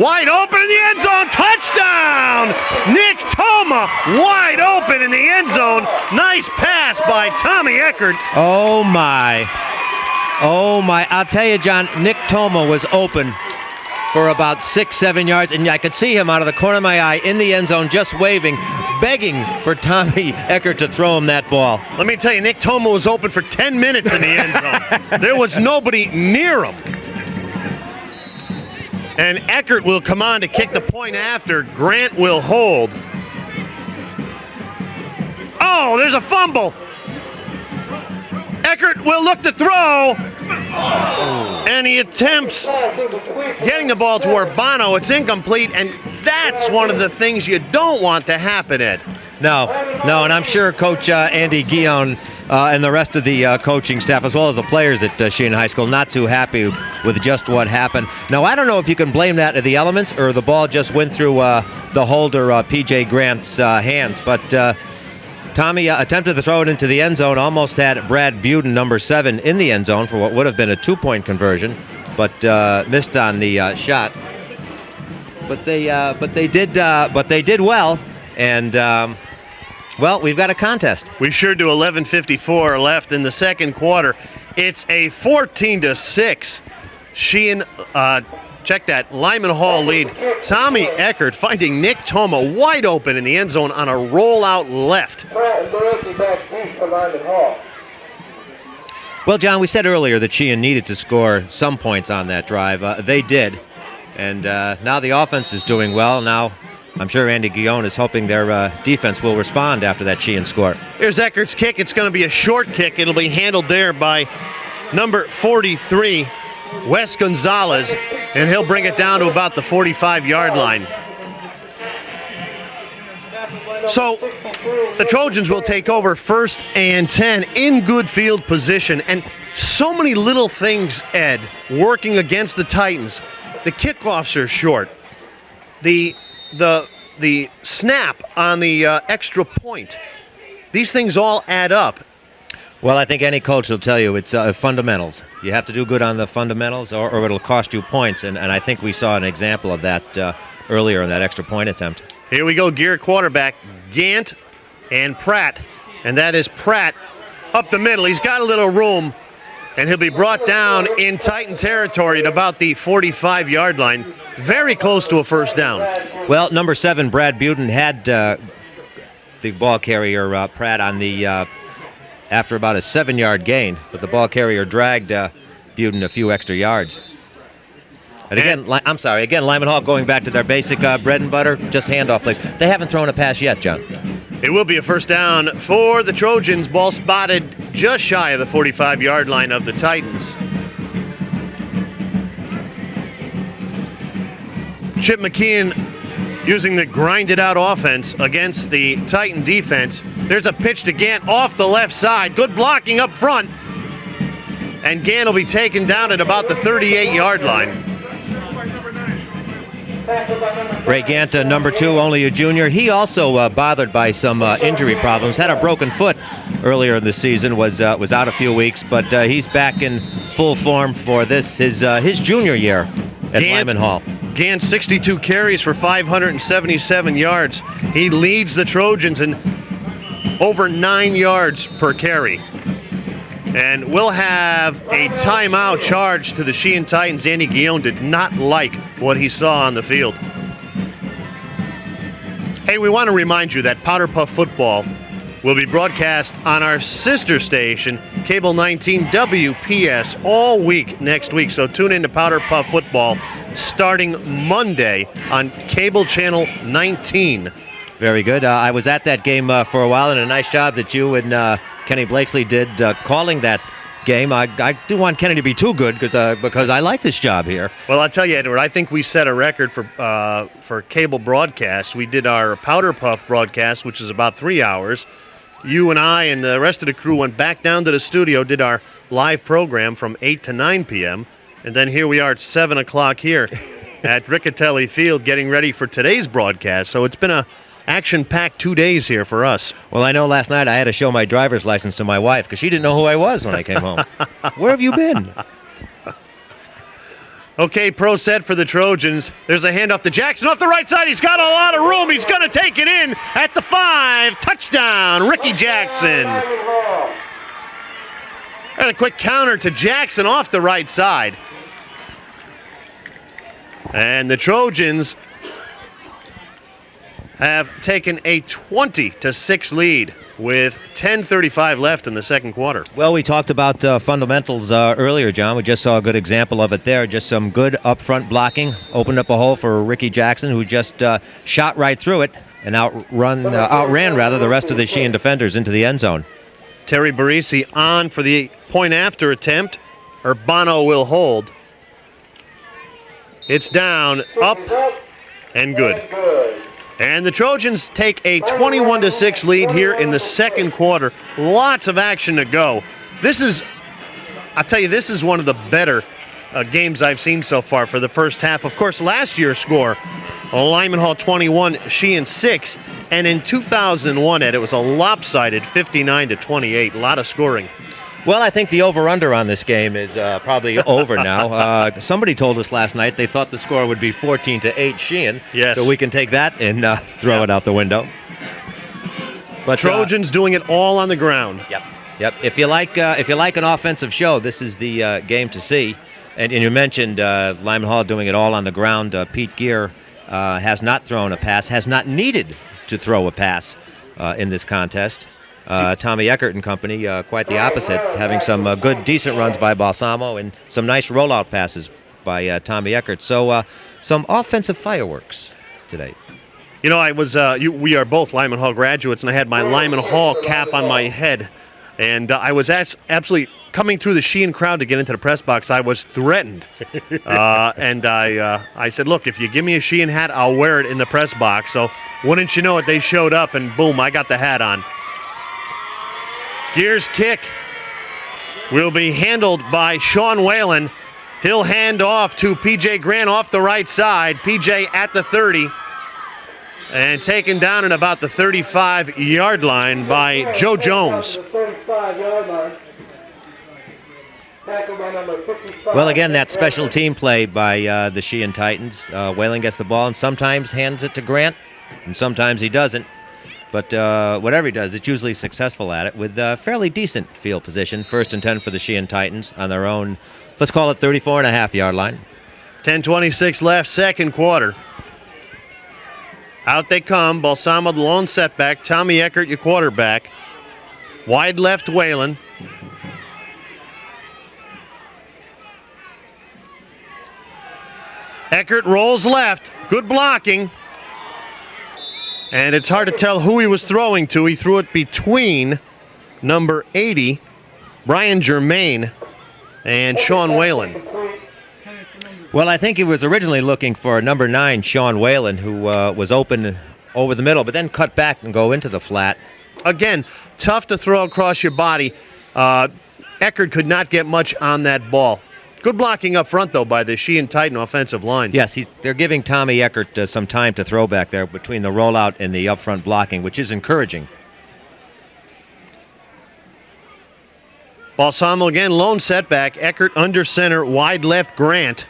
Wide open in the end zone, touchdown! Nick Toma, wide open in the end zone. Nice pass by Tommy Eckert. Oh, my. Oh, my. I'll tell you, John, Nick Toma was open for about 6-7 yards, and I could see him out of the corner of my eye in the end zone just waving, begging for Tommy Eckert to throw him that ball. Let me tell you, Nick Toma was open for 10 minutes in the end zone. There was nobody near him. And Eckert will come on to kick the point after. Grant will hold. Oh, there's a fumble. Eckert will look to throw. And he attempts getting the ball to Urbano. It's incomplete, and that's one of the things you don't want to happen, Ed. No, and I'm sure Coach Andy Guillon and the rest of the coaching staff, as well as the players at Sheehan High School, not too happy with just what happened. Now, I don't know if you can blame that to the elements or the ball just went through the holder, P.J. Grant's hands, but Tommy attempted to throw it into the end zone, almost had Brad Buden, number 7, in the end zone for what would have been a 2-point conversion, but missed on the shot. But they did well, and well, we've got a contest. We sure do. 11:54 left in the second quarter. It's a 14-6 Sheehan. Check that, Lyman Hall lead. Tommy Eckert finding Nick Toma wide open in the end zone on a rollout left. Pratt and Baresi back deep for Lyman Hall. Well, John, we said earlier that Sheehan needed to score some points on that drive. They did, and now the offense is doing well. Now I'm sure Andy Guillon is hoping their defense will respond after that Sheehan score. Here's Eckert's kick. It's going to be a short kick. It'll be handled there by number 43, Wes Gonzalez, and he'll bring it down to about the 45-yard line. So the Trojans will take over 1st and 10 in good field position. And so many little things, Ed, working against the Titans. The kickoffs are short. The snap on the extra point. These things all add up. Well, I think any coach will tell you it's fundamentals. You have to do good on the fundamentals or it'll cost you points, and I think we saw an example of that earlier in that extra point attempt. Here we go, gear quarterback, Gant and Pratt, and that is Pratt up the middle. He's got a little room, and he'll be brought down in Titan territory at about the 45-yard line, very close to a first down. Well, number 7, Brad Buden, had the ball carrier, Pratt, on the after about a 7-yard gain, but the ball carrier dragged Buden a few extra yards. And again, again, Lyman Hall going back to their basic bread and butter, just handoff plays. They haven't thrown a pass yet, John. It will be a first down for the Trojans. Ball spotted just shy of the 45-yard line of the Titans. Chip McKeon using the grinded-out offense against the Titan defense. There's a pitch to Gant off the left side. Good blocking up front. And Gant will be taken down at about the 38-yard line. Ray Gant, number 2, only a junior. He also bothered by some injury problems. Had a broken foot earlier in the season. Was out a few weeks, but he's back in full form for this his junior year at Lyman Hall. Gant 62 carries for 577 yards. He leads the Trojans in over 9 yards per carry. And we'll have a timeout charge to the Sheehan Titans. Andy Guillon did not like what he saw on the field. Hey, we want to remind you that Powder Puff Football will be broadcast on our sister station, Cable 19 WPS, all week next week. So tune in to Powder Puff Football starting Monday on cable channel 19. Very good. I was at that game for a while, and a nice job that you and Kenny Blakesley did calling that game. I do want Kenny to be too good because I like this job here. Well, I'll tell you, Edward, I think we set a record for cable broadcast. We did our Powder Puff broadcast, which is about 3 hours. You and I and the rest of the crew went back down to the studio, did our live program from 8 to 9 p.m., and then here we are at 7 o'clock here at Riccatelli Field getting ready for today's broadcast. So it's been a action-packed 2 days here for us. Well, I know last night I had to show my driver's license to my wife because she didn't know who I was when I came home. Where have you been? Okay, pro set for the Trojans. There's a handoff to Jackson off the right side. He's got a lot of room. He's going to take it in at the 5. Touchdown, Ricky Jackson. And a quick counter to Jackson off the right side. And the Trojans have taken a 20-6 lead with 10:35 left in the second quarter. Well, we talked about fundamentals earlier, John. We just saw a good example of it there. Just some good up-front blocking. Opened up a hole for Ricky Jackson, who just shot right through it and outran the rest of the Sheehan defenders into the end zone. Terry Barisi on for the point-after attempt. Urbano will hold. It's down, up, and good. And the Trojans take a 21-6 lead here in the second quarter. Lots of action to go. This is one of the better games I've seen so far for the first half. Of course, last year's score, Lyman Hall 21, Sheehan 6. And in 2001, Ed, it was a lopsided 59-28. A lot of scoring. Well, I think the over-under on this game is probably over now. Somebody told us last night they thought the score would be 14-8 Sheehan. Yes. So we can take that and throw it out the window. But Trojans doing it all on the ground. Yep. If you like an offensive show, this is the game to see. And you mentioned Lyman Hall doing it all on the ground. Pete Gear has not thrown a pass, has not needed to throw a pass in this contest. Tommy Eckert and company, quite the opposite, having some good, decent runs by Balsamo and some nice rollout passes by Tommy Eckert. So some offensive fireworks today. You know, we are both Lyman Hall graduates, and I had my Lyman Hall cap on my head. And I was absolutely coming through the Sheehan crowd to get into the press box. I was threatened. And I said, look, if you give me a Sheehan hat, I'll wear it in the press box. So wouldn't you know it, they showed up, and boom, I got the hat on. Gear's kick will be handled by Sean Whalen. He'll hand off to P.J. Grant off the right side. P.J. at the 30. And taken down at about the 35-yard line by Joe Jones. Well, again, that special team play by the Sheehan Titans. Whalen gets the ball and sometimes hands it to Grant, and sometimes he doesn't. But whatever he does, it's usually successful at it with fairly decent field position. 1st and 10 for the Sheehan Titans on their own, let's call it 34.5-yard line. 10:26 left, second quarter. Out they come. Balsamo, the lone setback. Tommy Eckert, your quarterback. Wide left, Whalen. Eckert rolls left. Good blocking. And it's hard to tell who he was throwing to. He threw it between number 80, Brian Germain, and Sean Whalen. Well, I think he was originally looking for number 9, Sean Whalen, who was open over the middle, but then cut back and go into the flat. Again, tough to throw across your body. Eckert could not get much on that ball. Good blocking up front, though, by the Sheehan Titan offensive line. Yes, they're giving Tommy Eckert some time to throw back there between the rollout and the up front blocking, which is encouraging. Balsamo again, lone setback. Eckert under center, wide left, Grant.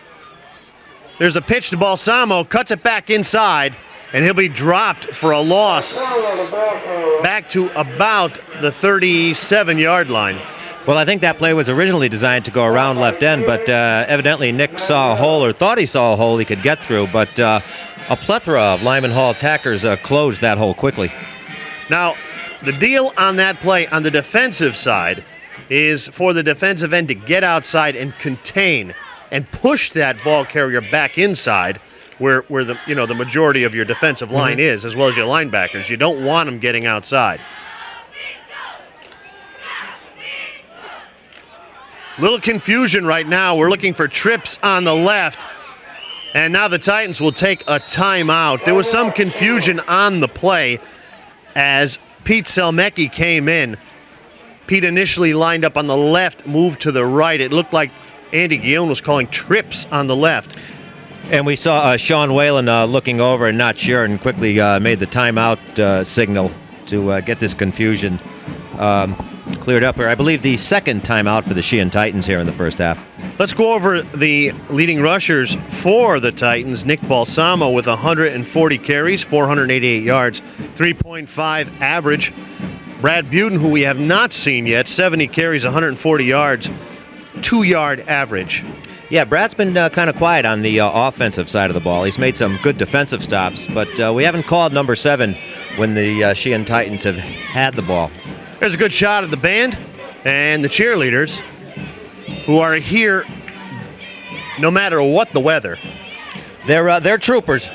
There's a pitch to Balsamo, cuts it back inside, and he'll be dropped for a loss back to about the 37-yard line. Well, I think that play was originally designed to go around left end, but evidently Nick saw a hole or thought he saw a hole he could get through, but a plethora of Lyman Hall attackers closed that hole quickly. Now, the deal on that play on the defensive side is for the defensive end to get outside and contain and push that ball carrier back inside where the the majority of your defensive line is, as well as your linebackers. You don't want them getting outside. Little confusion right now. We're looking for trips on the left. And now the Titans will take a timeout. There was some confusion on the play as Pete Selmecki came in. Pete initially lined up on the left, moved to the right. It looked like Andy Guillaume was calling trips on the left. And we saw Sean Whalen looking over and not sure, and quickly made the timeout signal to get this confusion cleared up here. I believe the second timeout for the Sheehan Titans here in the first half. Let's go over the leading rushers for the Titans. Nick Balsamo with 140 carries, 488 yards, 3.5 average. Brad Buden, who we have not seen yet, 70 carries, 140 yards, 2-yard average. Yeah, Brad's been kind of quiet on the offensive side of the ball. He's made some good defensive stops, but we haven't called number 7 when the Sheehan Titans have had the ball. There's a good shot of the band and the cheerleaders who are here no matter what the weather. They're troopers.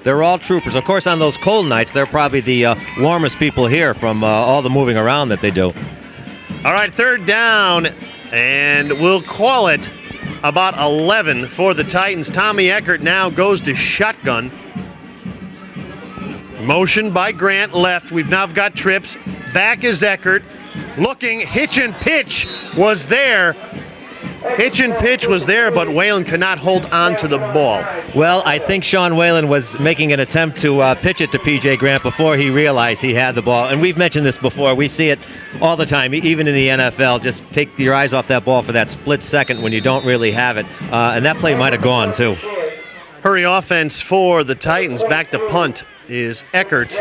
They're all troopers. Of course, on those cold nights, they're probably the warmest people here from all the moving around that they do. All right, third down, and we'll call it about 11 for the Titans. Tommy Eckert now goes to shotgun. Motion by Grant left. We've now got trips. Back is Eckert. Looking, hitch and pitch was there. Hitch and pitch was there, but Whalen could not hold on to the ball. Well, I think Sean Whalen was making an attempt to pitch it to P.J. Grant before he realized he had the ball. And we've mentioned this before. We see it all the time, even in the NFL. Just take your eyes off that ball for that split second when you don't really have it. And that play might have gone, too. Hurry offense for the Titans. Back to punt is Eckert,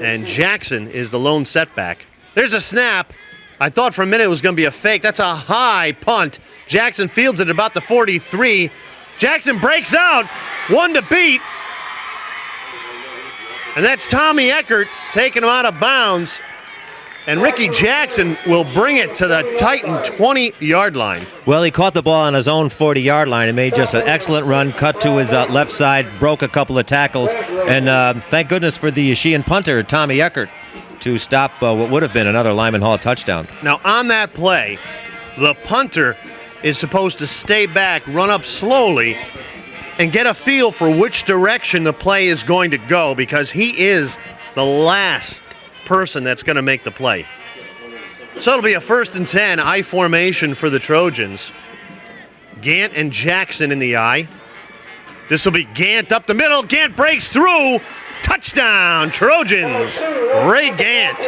and Jackson is the lone setback. There's a snap. I thought for a minute it was going to be a fake. That's a high punt. Jackson fields it about the 43. Jackson breaks out. 1 to beat. And that's Tommy Eckert taking him out of bounds. And Ricky Jackson will bring it to the Titan 20-yard line. Well, he caught the ball on his own 40-yard line and made just an excellent run, cut to his left side, broke a couple of tackles. And thank goodness for the Sheehan punter, Tommy Eckert, to stop what would have been another Lyman Hall touchdown. Now, on that play, the punter is supposed to stay back, run up slowly, and get a feel for which direction the play is going to go, because he is the last person that's going to make the play. So it'll be a 1st and 10, I formation for the Trojans. Gant and Jackson in the I. This will be Gant up the middle. Gant breaks through. Touchdown, Trojans. Ray Gant.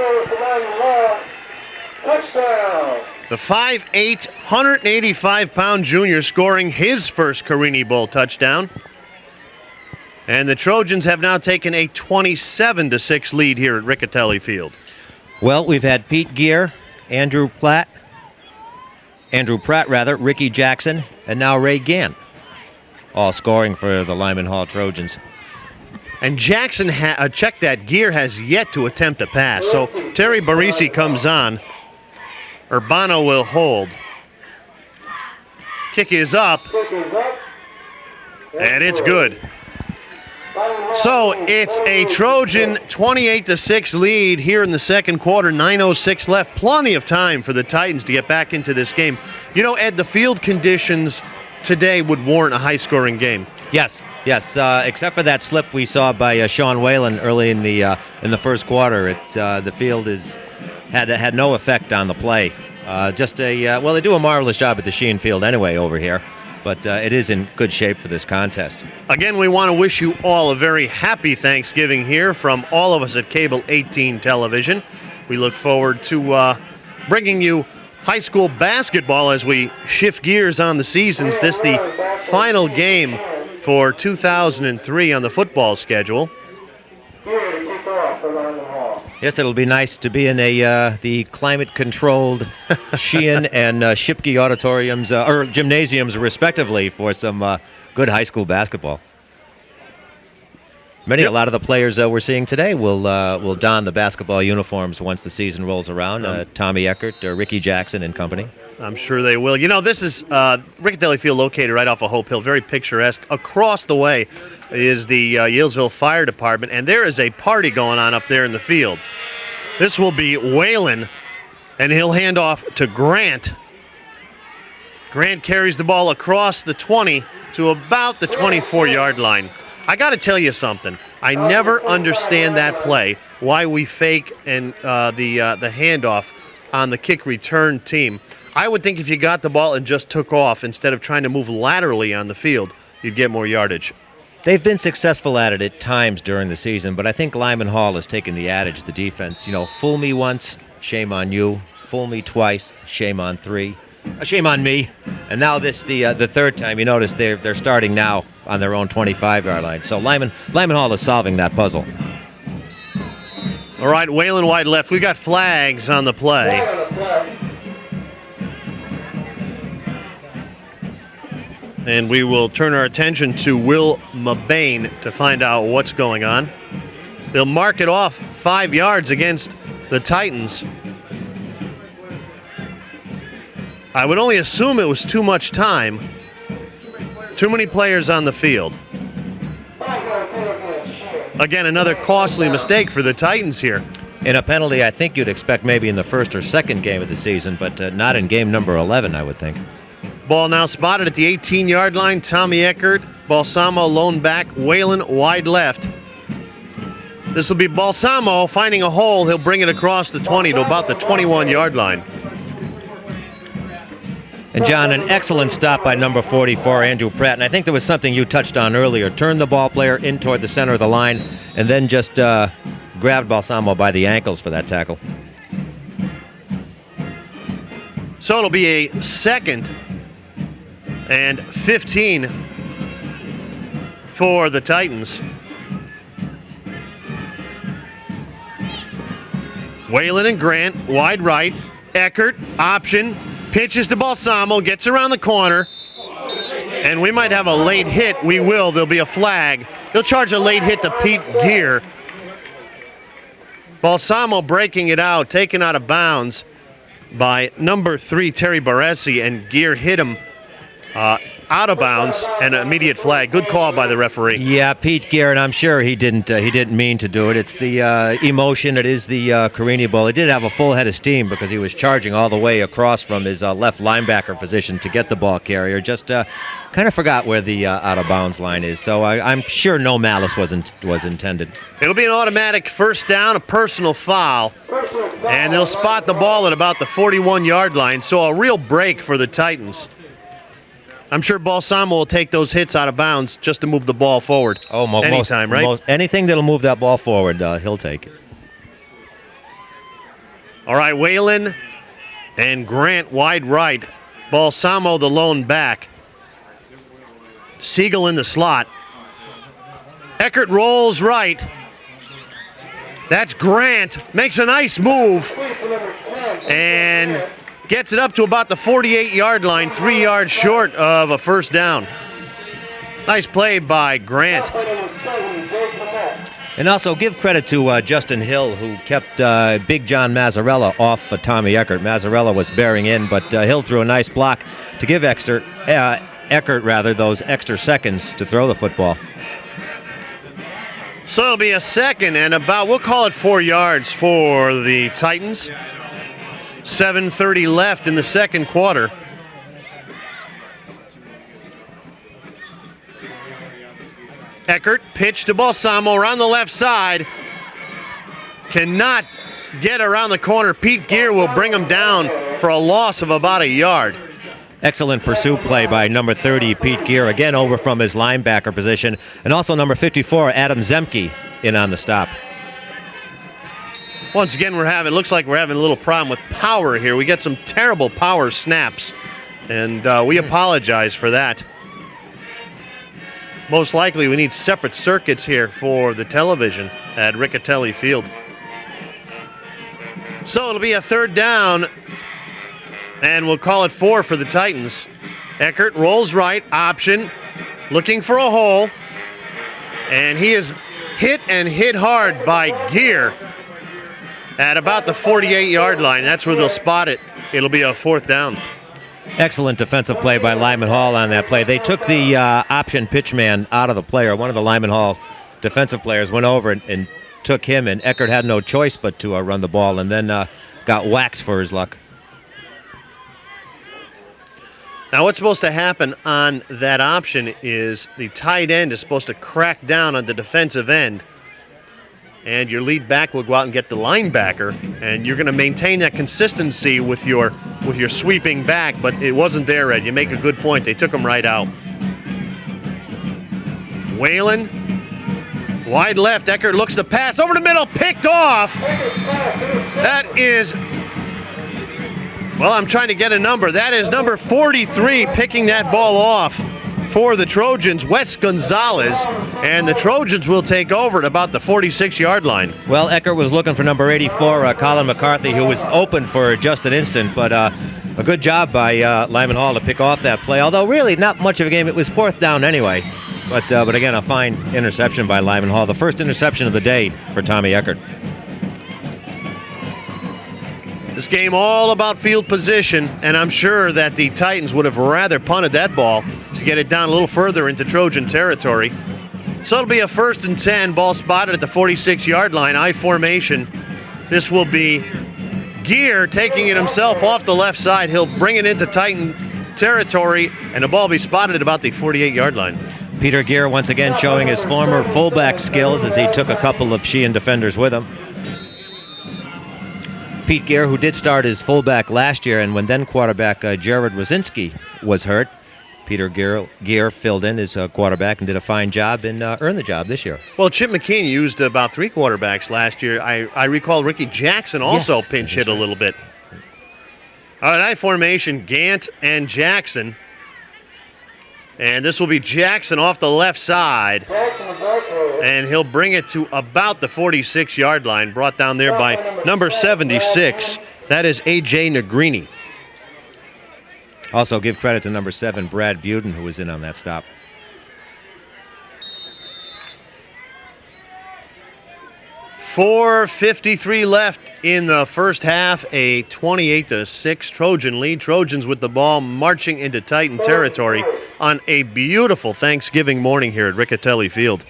The 5'8", 185-pound junior scoring his first Carini Bowl touchdown. And the Trojans have now taken a 27-6 lead here at Riccatelli Field. Well, we've had Pete Gear, Andrew Pratt, Ricky Jackson, and now Ray Gant, all scoring for the Lyman Hall Trojans. And Jackson, check that, Gear has yet to attempt a pass. So Terry Barisi comes on. Urbano will hold. Kick is up. And it's good. So it's a Trojan 28-6 lead here in the second quarter, 9:06 left. Plenty of time for the Titans to get back into this game. You know, Ed, the field conditions today would warrant a high-scoring game. Yes, except for that slip we saw by Sean Whalen early in the first quarter. The field had no effect on the play. They do a marvelous job at the Sheehan Field anyway over here. But it is in good shape for this contest. Again, we want to wish you all a very happy Thanksgiving here from all of us at Cable 18 Television. We look forward to bringing you high school basketball as we shift gears on the seasons. This the final game for 2003 on the football schedule. Yes, it'll be nice to be in the climate-controlled Sheehan and Shipke auditoriums or gymnasiums, respectively, for some good high school basketball. A lot of the players we're seeing today will don the basketball uniforms once the season rolls around. Tommy Eckert, Ricky Jackson, and company. I'm sure they will. You know, this is Riccadelli Field, located right off of Hope Hill, very picturesque. Across the way is the Yalesville Fire Department, and there is a party going on up there in the field. This will be Whalen, and he'll hand off to Grant. Grant carries the ball across the 20 to about the 24-yard line. I got to tell you something. I never understand that play, why we fake and the handoff on the kick return team. I would think if you got the ball and just took off instead of trying to move laterally on the field, you'd get more yardage. They've been successful at it at times during the season, but I think Lyman Hall has taken the adage, the defense, fool me once, shame on you. Fool me twice, shame on three. Shame on me. And now the third time, you notice they're starting now on their own 25-yard line. So Lyman Hall is solving that puzzle. All right, Whalen wide left. We got flags on the play. And we will turn our attention to Will Mabane to find out what's going on. They'll mark it off 5 yards against the Titans. I would only assume it was too much time. Too many players on the field. Again, another costly mistake for the Titans here. In a penalty, I think you'd expect maybe in the first or second game of the season, but not in game number 11, I would think. Ball now spotted at the 18-yard line. Tommy Eckert, Balsamo lone back, Whalen wide left. This will be Balsamo finding a hole. He'll bring it across the 20 to about the 21-yard line. And John, an excellent stop by number 44, Andrew Pratt. And I think there was something you touched on earlier. Turned the ball player in toward the center of the line and then just grabbed Balsamo by the ankles for that tackle. So it'll be a 2nd and 15 for the Titans. Whalen and Grant, wide right. Eckert, option, pitches to Balsamo, gets around the corner, and we might have a late hit. We will. There'll be a flag. He'll charge a late hit to Pete Gear. Balsamo breaking it out, taken out of bounds by number 3, Terry Baresi, and Gear hit him out of bounds, and an immediate flag. Good call by the referee. Yeah, Pete Gear, and I'm sure he didn't mean to do it. It's the emotion. It is the Carini Bowl. He did have a full head of steam because he was charging all the way across from his left linebacker position to get the ball carrier. Just kind of forgot where the out of bounds line is. So I'm sure no malice was intended. It'll be an automatic first down, a personal foul, and they'll spot the ball at about the 41-yard line. So a real break for the Titans. I'm sure Balsamo will take those hits out of bounds just to move the ball forward. Oh, anytime, right? Anything that'll move that ball forward, he'll take it. All right, Whalen and Grant wide right. Balsamo the lone back. Siegel in the slot. Eckert rolls right. That's Grant. Makes a nice move. And gets it up to about the 48-yard line, 3 yards short of a first down. Nice play by Grant. And also give credit to Justin Hill, who kept Big John Mazzarella off of Tommy Eckert. Mazzarella was bearing in, but Hill threw a nice block to give Eckert those extra seconds to throw the football. So it'll be a 2nd and about, we'll call it 4 yards for the Titans. 7:30 left in the second quarter. Eckert pitch to Balsamo around the left side. Cannot get around the corner. Pete Gear will bring him down for a loss of about a yard. Excellent pursuit play by number 30, Pete Gear, again over from his linebacker position. And also number 54, Adam Zemke, in on the stop. Once again, looks like we're having a little problem with power here. We get some terrible power snaps, and we apologize for that. Most likely we need separate circuits here for the television at Riccadelli Field. So it'll be a 3rd down, and we'll call it 4 for the Titans. Eckert rolls right, option, looking for a hole, and he is hit hard by Gear at about the 48-yard line. That's where they'll spot it. It'll be a 4th down. Excellent defensive play by Lyman Hall on that play. They took the option pitchman out of the player. One of the Lyman Hall defensive players went over and took him, and Eckert had no choice but to run the ball, and then got waxed for his luck. Now what's supposed to happen on that option is the tight end is supposed to crack down on the defensive end, and your lead back will go out and get the linebacker, and you're going to maintain that consistency with your sweeping back, but it wasn't there, Ed. You make a good point. They took him right out. Whalen, wide left. Eckert looks to pass over the middle, picked off. That is, well, I'm trying to get a number. That is number 43 picking that ball off for the Trojans, Wes Gonzalez, and the Trojans will take over at about the 46-yard line. Well, Eckert was looking for number 84, Colin McCarthy, who was open for just an instant, but a good job by Lyman Hall to pick off that play, although really not much of a game. It was 4th down anyway, but again, a fine interception by Lyman Hall, the first interception of the day for Tommy Eckert. This game all about field position, and I'm sure that the Titans would have rather punted that ball to get it down a little further into Trojan territory. So it'll be a 1st and 10, ball spotted at the 46-yard line, I formation. This will be Gear taking it himself off the left side. He'll bring it into Titan territory, and the ball will be spotted at about the 48-yard line. Peter Gear once again showing his former fullback skills as he took a couple of Sheehan defenders with him. Pete Gear, who did start as fullback last year, and when then quarterback Jared Rosinski was hurt, Peter Gear filled in as quarterback and did a fine job and earned the job this year. Well, Chip McKean used about 3 quarterbacks last year. I recall Ricky Jackson also pinch hit a little bit. All right, I formation, Gant and Jackson. And this will be Jackson off the left side. And he'll bring it to about the 46-yard line, brought down there by number 76. That is A.J. Negrini. Also give credit to number 7, Brad Buden, who was in on that stop. .4:53 left in the first half, a 28-6 Trojan lead. Trojans with the ball marching into Titan territory on a beautiful Thanksgiving morning here at Riccatelli Field.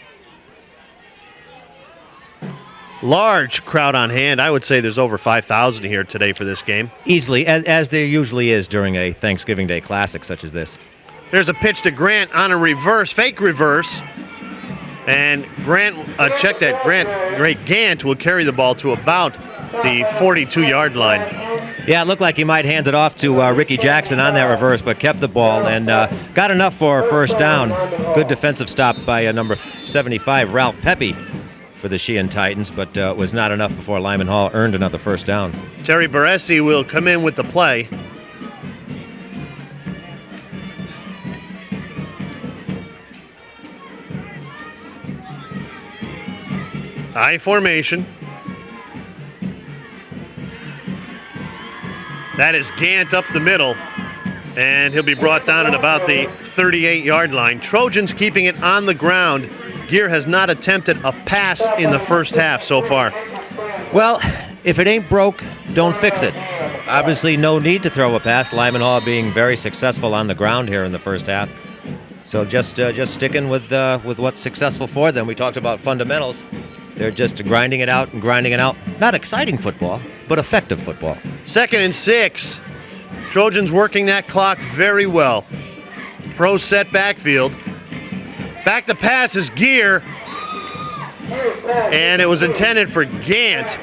Large crowd on hand. I would say there's over 5,000 here today for this game. Easily, as there usually is during a Thanksgiving Day Classic such as this. There's a pitch to Grant on a reverse, fake reverse. And Grant, check that, Great Gant will carry the ball to about the 42-yard line. Yeah, it looked like he might hand it off to Ricky Jackson on that reverse, but kept the ball and got enough for a first down. Good defensive stop by number 75, Ralph Pepe, for the Sheehan Titans, but was not enough before Lyman Hall earned another first down. Terry Baresi will come in with the play. I formation. That is Gant up the middle, and he'll be brought down at about the 38-yard line. Trojans keeping it on the ground. Gear has not attempted a pass in the first half so far. Well, if it ain't broke, don't fix it. Obviously, no need to throw a pass. Lyman Hall being very successful on the ground here in the first half. So just sticking with what's successful for them. We talked about fundamentals. They're just grinding it out and grinding it out. Not exciting football, but effective football. 2nd and 6. Trojans working that clock very well. Pro set backfield. Back to pass is Gear. And it was intended for Gant.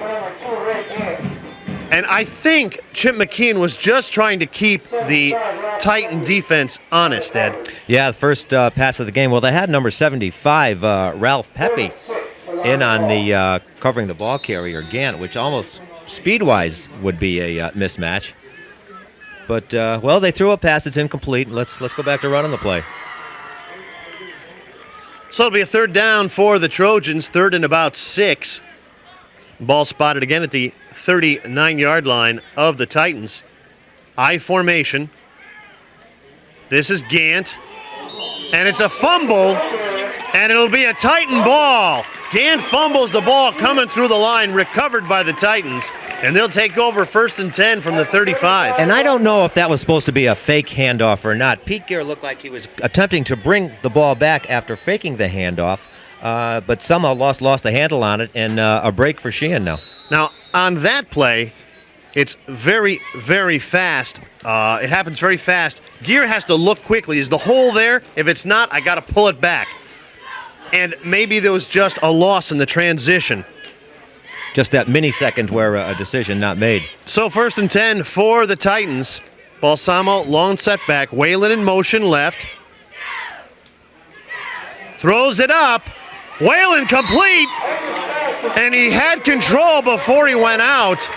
And I think Chip McKean was just trying to keep the Titan defense honest, Ed. Yeah, the first pass of the game. Well, they had number 75, Ralph Pepe, in on the covering the ball carrier, Gant, which almost speed-wise would be a mismatch. But, well, they threw a pass. It's incomplete. Let's go back to running the play. So it'll be a 3rd down for the Trojans, 3rd and about 6. Ball spotted again at the 39-yard line of the Titans. I formation. This is Gant. And it's a fumble, and it'll be a Titan ball. Gant fumbles the ball coming through the line, recovered by the Titans, and they'll take over 1st and 10 from the 35. And I don't know if that was supposed to be a fake handoff or not. Pete Gear looked like he was attempting to bring the ball back after faking the handoff, but somehow lost the handle on it, and a break for Sheehan now. Now, on that play, it's very, very fast. It happens very fast. Gear has to look quickly. Is the hole there? If it's not, I got to pull it back. And maybe there was just a loss in the transition. Just that millisecond where a decision not made. So 1st and 10 for the Titans. Balsamo, long setback. Whalen in motion left. Throws it up. Whalen complete. And he had control before he went out.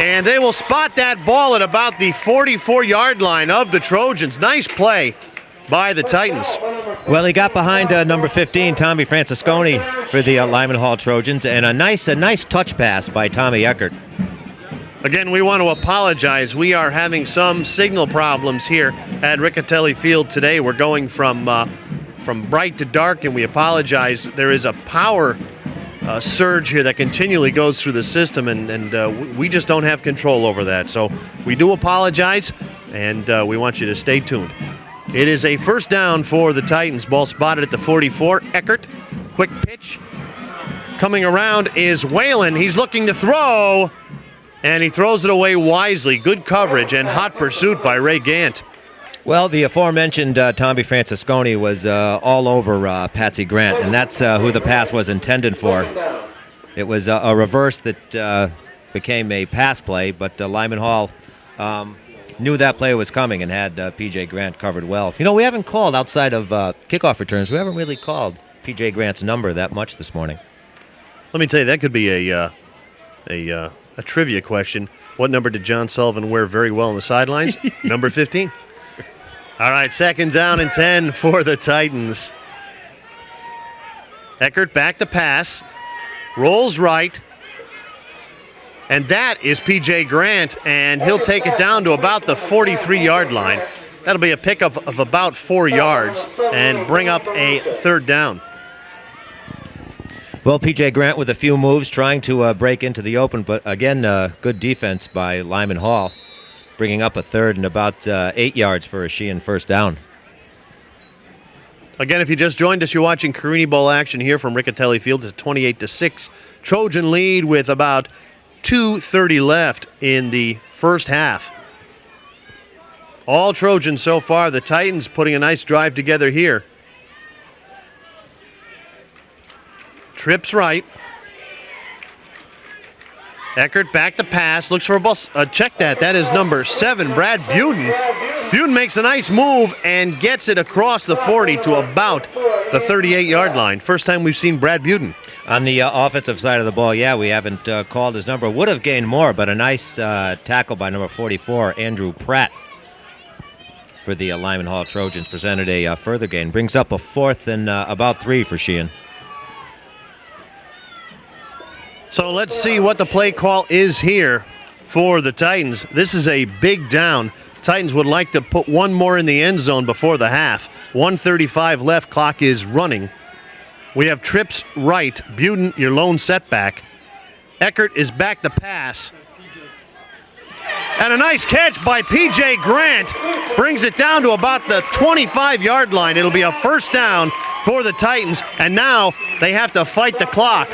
And they will spot that ball at about the 44-yard line of the Trojans. Nice play by the Titans. Well, he got behind number 15, Tommy Francisconi, for the Lyman Hall Trojans, and a nice touch pass by Tommy Eckert. Again, we want to apologize. We are having some signal problems here at Riccatelli Field today. We're going from bright to dark, and we apologize. There is a power surge here that continually goes through the system, and we just don't have control over that. So we do apologize, and we want you to stay tuned. It is a 1st down for the Titans. Ball spotted at the 44. Eckert, quick pitch. Coming around is Whalen. He's looking to throw, and he throws it away wisely. Good coverage and hot pursuit by Ray Gant. Well, the aforementioned Tommy Francisconi was all over Patsy Grant, and that's who the pass was intended for. It was a reverse that became a pass play, but Lyman Hall knew that play was coming and had P.J. Grant covered well. You know, we haven't called outside of kickoff returns. We haven't really called P.J. Grant's number that much this morning. Let me tell you, that could be a trivia question. What number did John Sullivan wear very well on the sidelines? Number 15. All right, 2nd down and 10 for the Titans. Eckert back to pass. Rolls right. And that is P.J. Grant, and he'll take it down to about the 43-yard line. That'll be a pickup of about 4 yards and bring up a 3rd down. Well, P.J. Grant with a few moves trying to break into the open, but again, good defense by Lyman Hall, bringing up a 3rd and about 8 yards for a Sheehan 1st down. Again, if you just joined us, you're watching Carini Bowl action here from Riccatelli Field. It's a 28-6 Trojan lead with about 2:30 left in the 1st half. All Trojans so far. The Titans putting a nice drive together here. Trips right. Eckert back to pass. Looks for a ball. Check that. That is number 7, Brad Buden. Buden makes a nice move and gets it across the 40 to about the 38-yard line. First time we've seen Brad Buden. On the offensive side of the ball, yeah, we haven't called his number. Would have gained more, but a nice tackle by number 44, Andrew Pratt, for the Lyman Hall Trojans. Presented a further gain. Brings up a 4th and about 3 for Sheehan. So let's see what the play call is here for the Titans. This is a big down. Titans would like to put one more in the end zone before the half. 1:35 left, clock is running. We have trips right. Buden, your lone setback. Eckert is back to pass. And a nice catch by P.J. Grant brings it down to about the 25-yard line. It'll be a 1st down for the Titans, and now they have to fight the clock.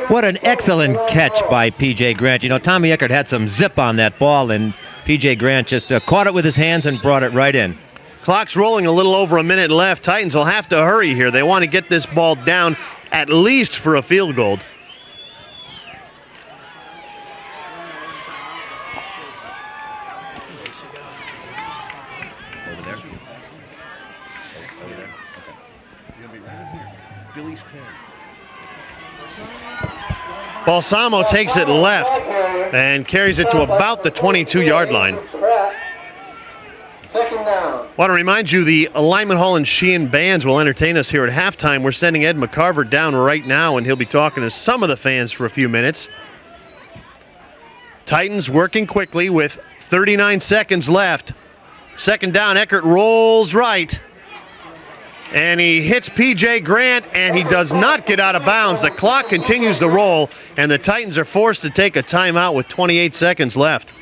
What an excellent catch by P.J. Grant. You know, Tommy Eckert had some zip on that ball, and P.J. Grant just caught it with his hands and brought it right in. Clock's rolling, a little over a minute left. Titans will have to hurry here. They want to get this ball down at least for a field goal. Balsamo takes it left and carries it to about the 22-yard line. 2nd down. Want to remind you, the Lyman Hall and Sheehan bands will entertain us here at halftime. We're sending Ed McCarver down right now, and he'll be talking to some of the fans for a few minutes. Titans working quickly with 39 seconds left. 2nd down, Eckert rolls right. And he hits P.J. Grant, and he does not get out of bounds. The clock continues to roll, and the Titans are forced to take a timeout with 28 seconds left.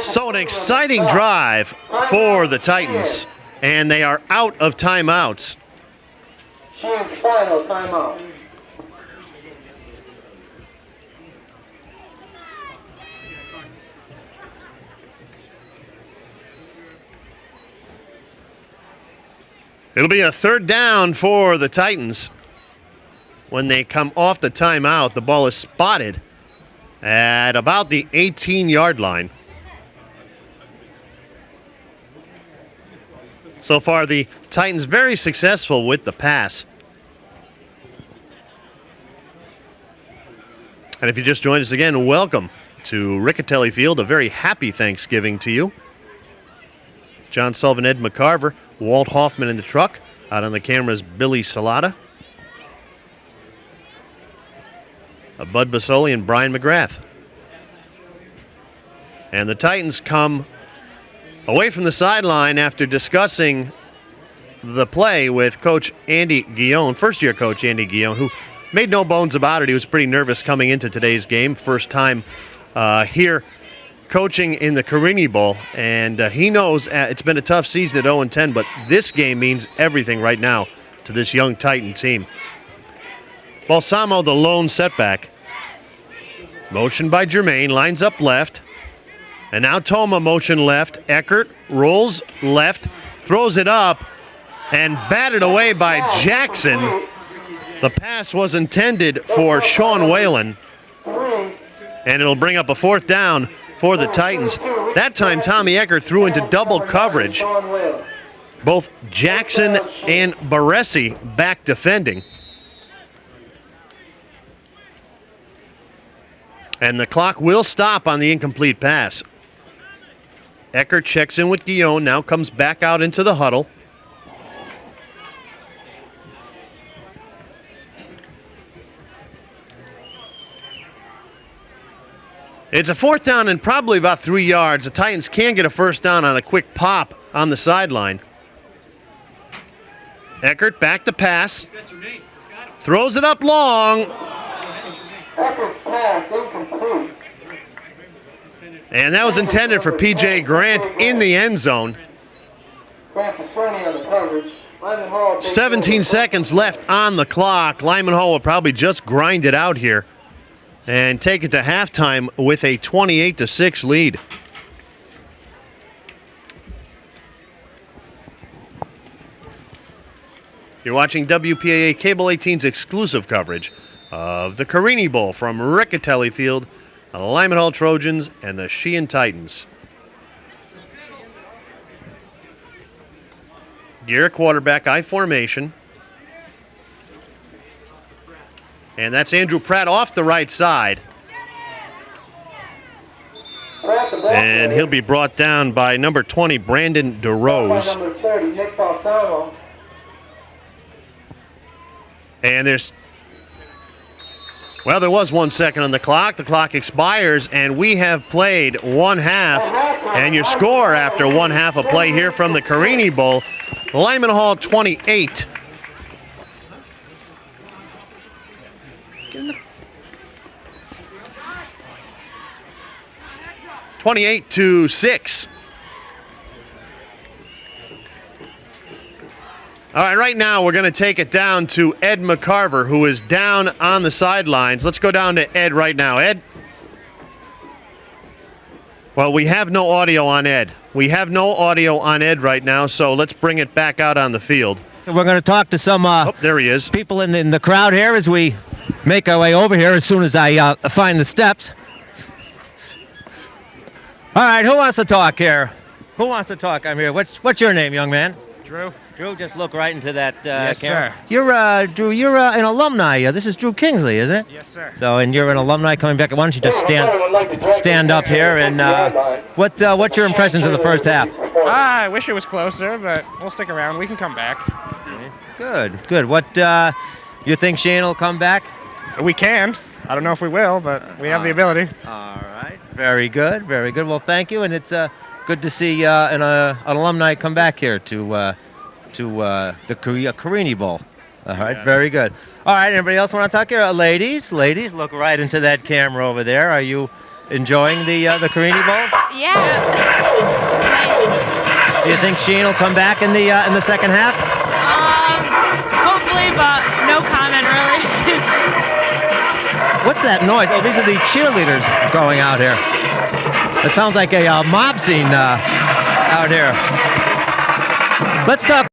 So an exciting drive for the Titans, and they are out of timeouts. Sheehan's final timeout. It'll be a third down for the Titans. When they come off the timeout, the ball is spotted at about the 18-yard line. So far, the Titans very successful with the pass. And if you just joined us again, welcome to Riccatelli Field. A very happy Thanksgiving to you. John Sullivan, Ed McCarver, Walt Hoffman in the truck. Out on the cameras, Billy Salata. Bud Basoli and Brian McGrath. And the Titans come away from the sideline after discussing the play with Coach Andy Guillon, first-year coach Andy Guillon, who made no bones about it. He was pretty nervous coming into today's game. First time here coaching in the Carini Bowl, and he knows it's been a tough season at 0-10, but this game means everything right now to this young Titan team. Balsamo, the lone setback. Motion by Germain, lines up left. And now Toma motion left. Eckert rolls left, throws it up, and batted away by Jackson. The pass was intended for Sean Whalen, and it'll bring up a fourth down for the Titans. That time, Tommy Eckert threw into double coverage. Both Jackson and Baresi back defending. And the clock will stop on the incomplete pass. Eckert checks in with Guillon, now comes back out into the huddle. It's a fourth down and probably about 3 yards. The Titans can get a first down on a quick pop on the sideline. Eckert back to pass. Throws it up long. Eckert's pass incomplete. And that was intended for P.J. Grant in the end zone. Grant's a screening on the coverage. Lyman Hall takes 17 over. seconds left on the clock. Lyman Hall will probably just grind it out here and take it to halftime with a 28-6 lead. You're watching WPAA Cable 18's exclusive coverage of the Carini Bowl from Riccatelli Field, the Lyman Hall Trojans and the Sheehan Titans. Gear quarterback, I formation. And that's Andrew Pratt off the right side. And he'll be brought down by number 20, Brandon DeRose. Number 30, Nick Balsamo. And there was 1 second on the clock. The clock expires, and we have played one half. And your score after one half of play here from the Carini Bowl, Lyman Hall 28. 28-6. All right, right now we're going to take it down to Ed McCarver, who is down on the sidelines. Let's go down to Ed right now. Ed? Well, we have no audio on Ed. We have no audio on Ed right now, so let's bring it back out on the field. So we're going to talk to some there he is. people in the crowd here as we make our way over here as soon as I find the steps. All right, who wants to talk here? Who wants to talk? I'm here. What's your name, young man? Drew? Drew, just look right into that Yes, camera. sir. You're Drew. You're an alumni. This is Drew Kingsley, isn't it? Yes, sir. So, and you're an alumni coming back. Why don't you just stand up here and what's your impressions of the first half? I wish it was closer, but we'll stick around. We can come back. Good. What you think Sheehan will come back? We can. I don't know if we will, but we have the ability. All right. Very good. Well, thank you. And it's good to see an alumni come back here to the Carini Bowl. All right, very good. All right, anybody else want to talk here? Ladies, look right into that camera over there. Are you enjoying the Carini Bowl? Yeah. Nice. Do you think Sheehan will come back in the second half? Hopefully, but no comment really. What's that noise? Oh, these are the cheerleaders going out here. It sounds like a mob scene out here. Let's talk.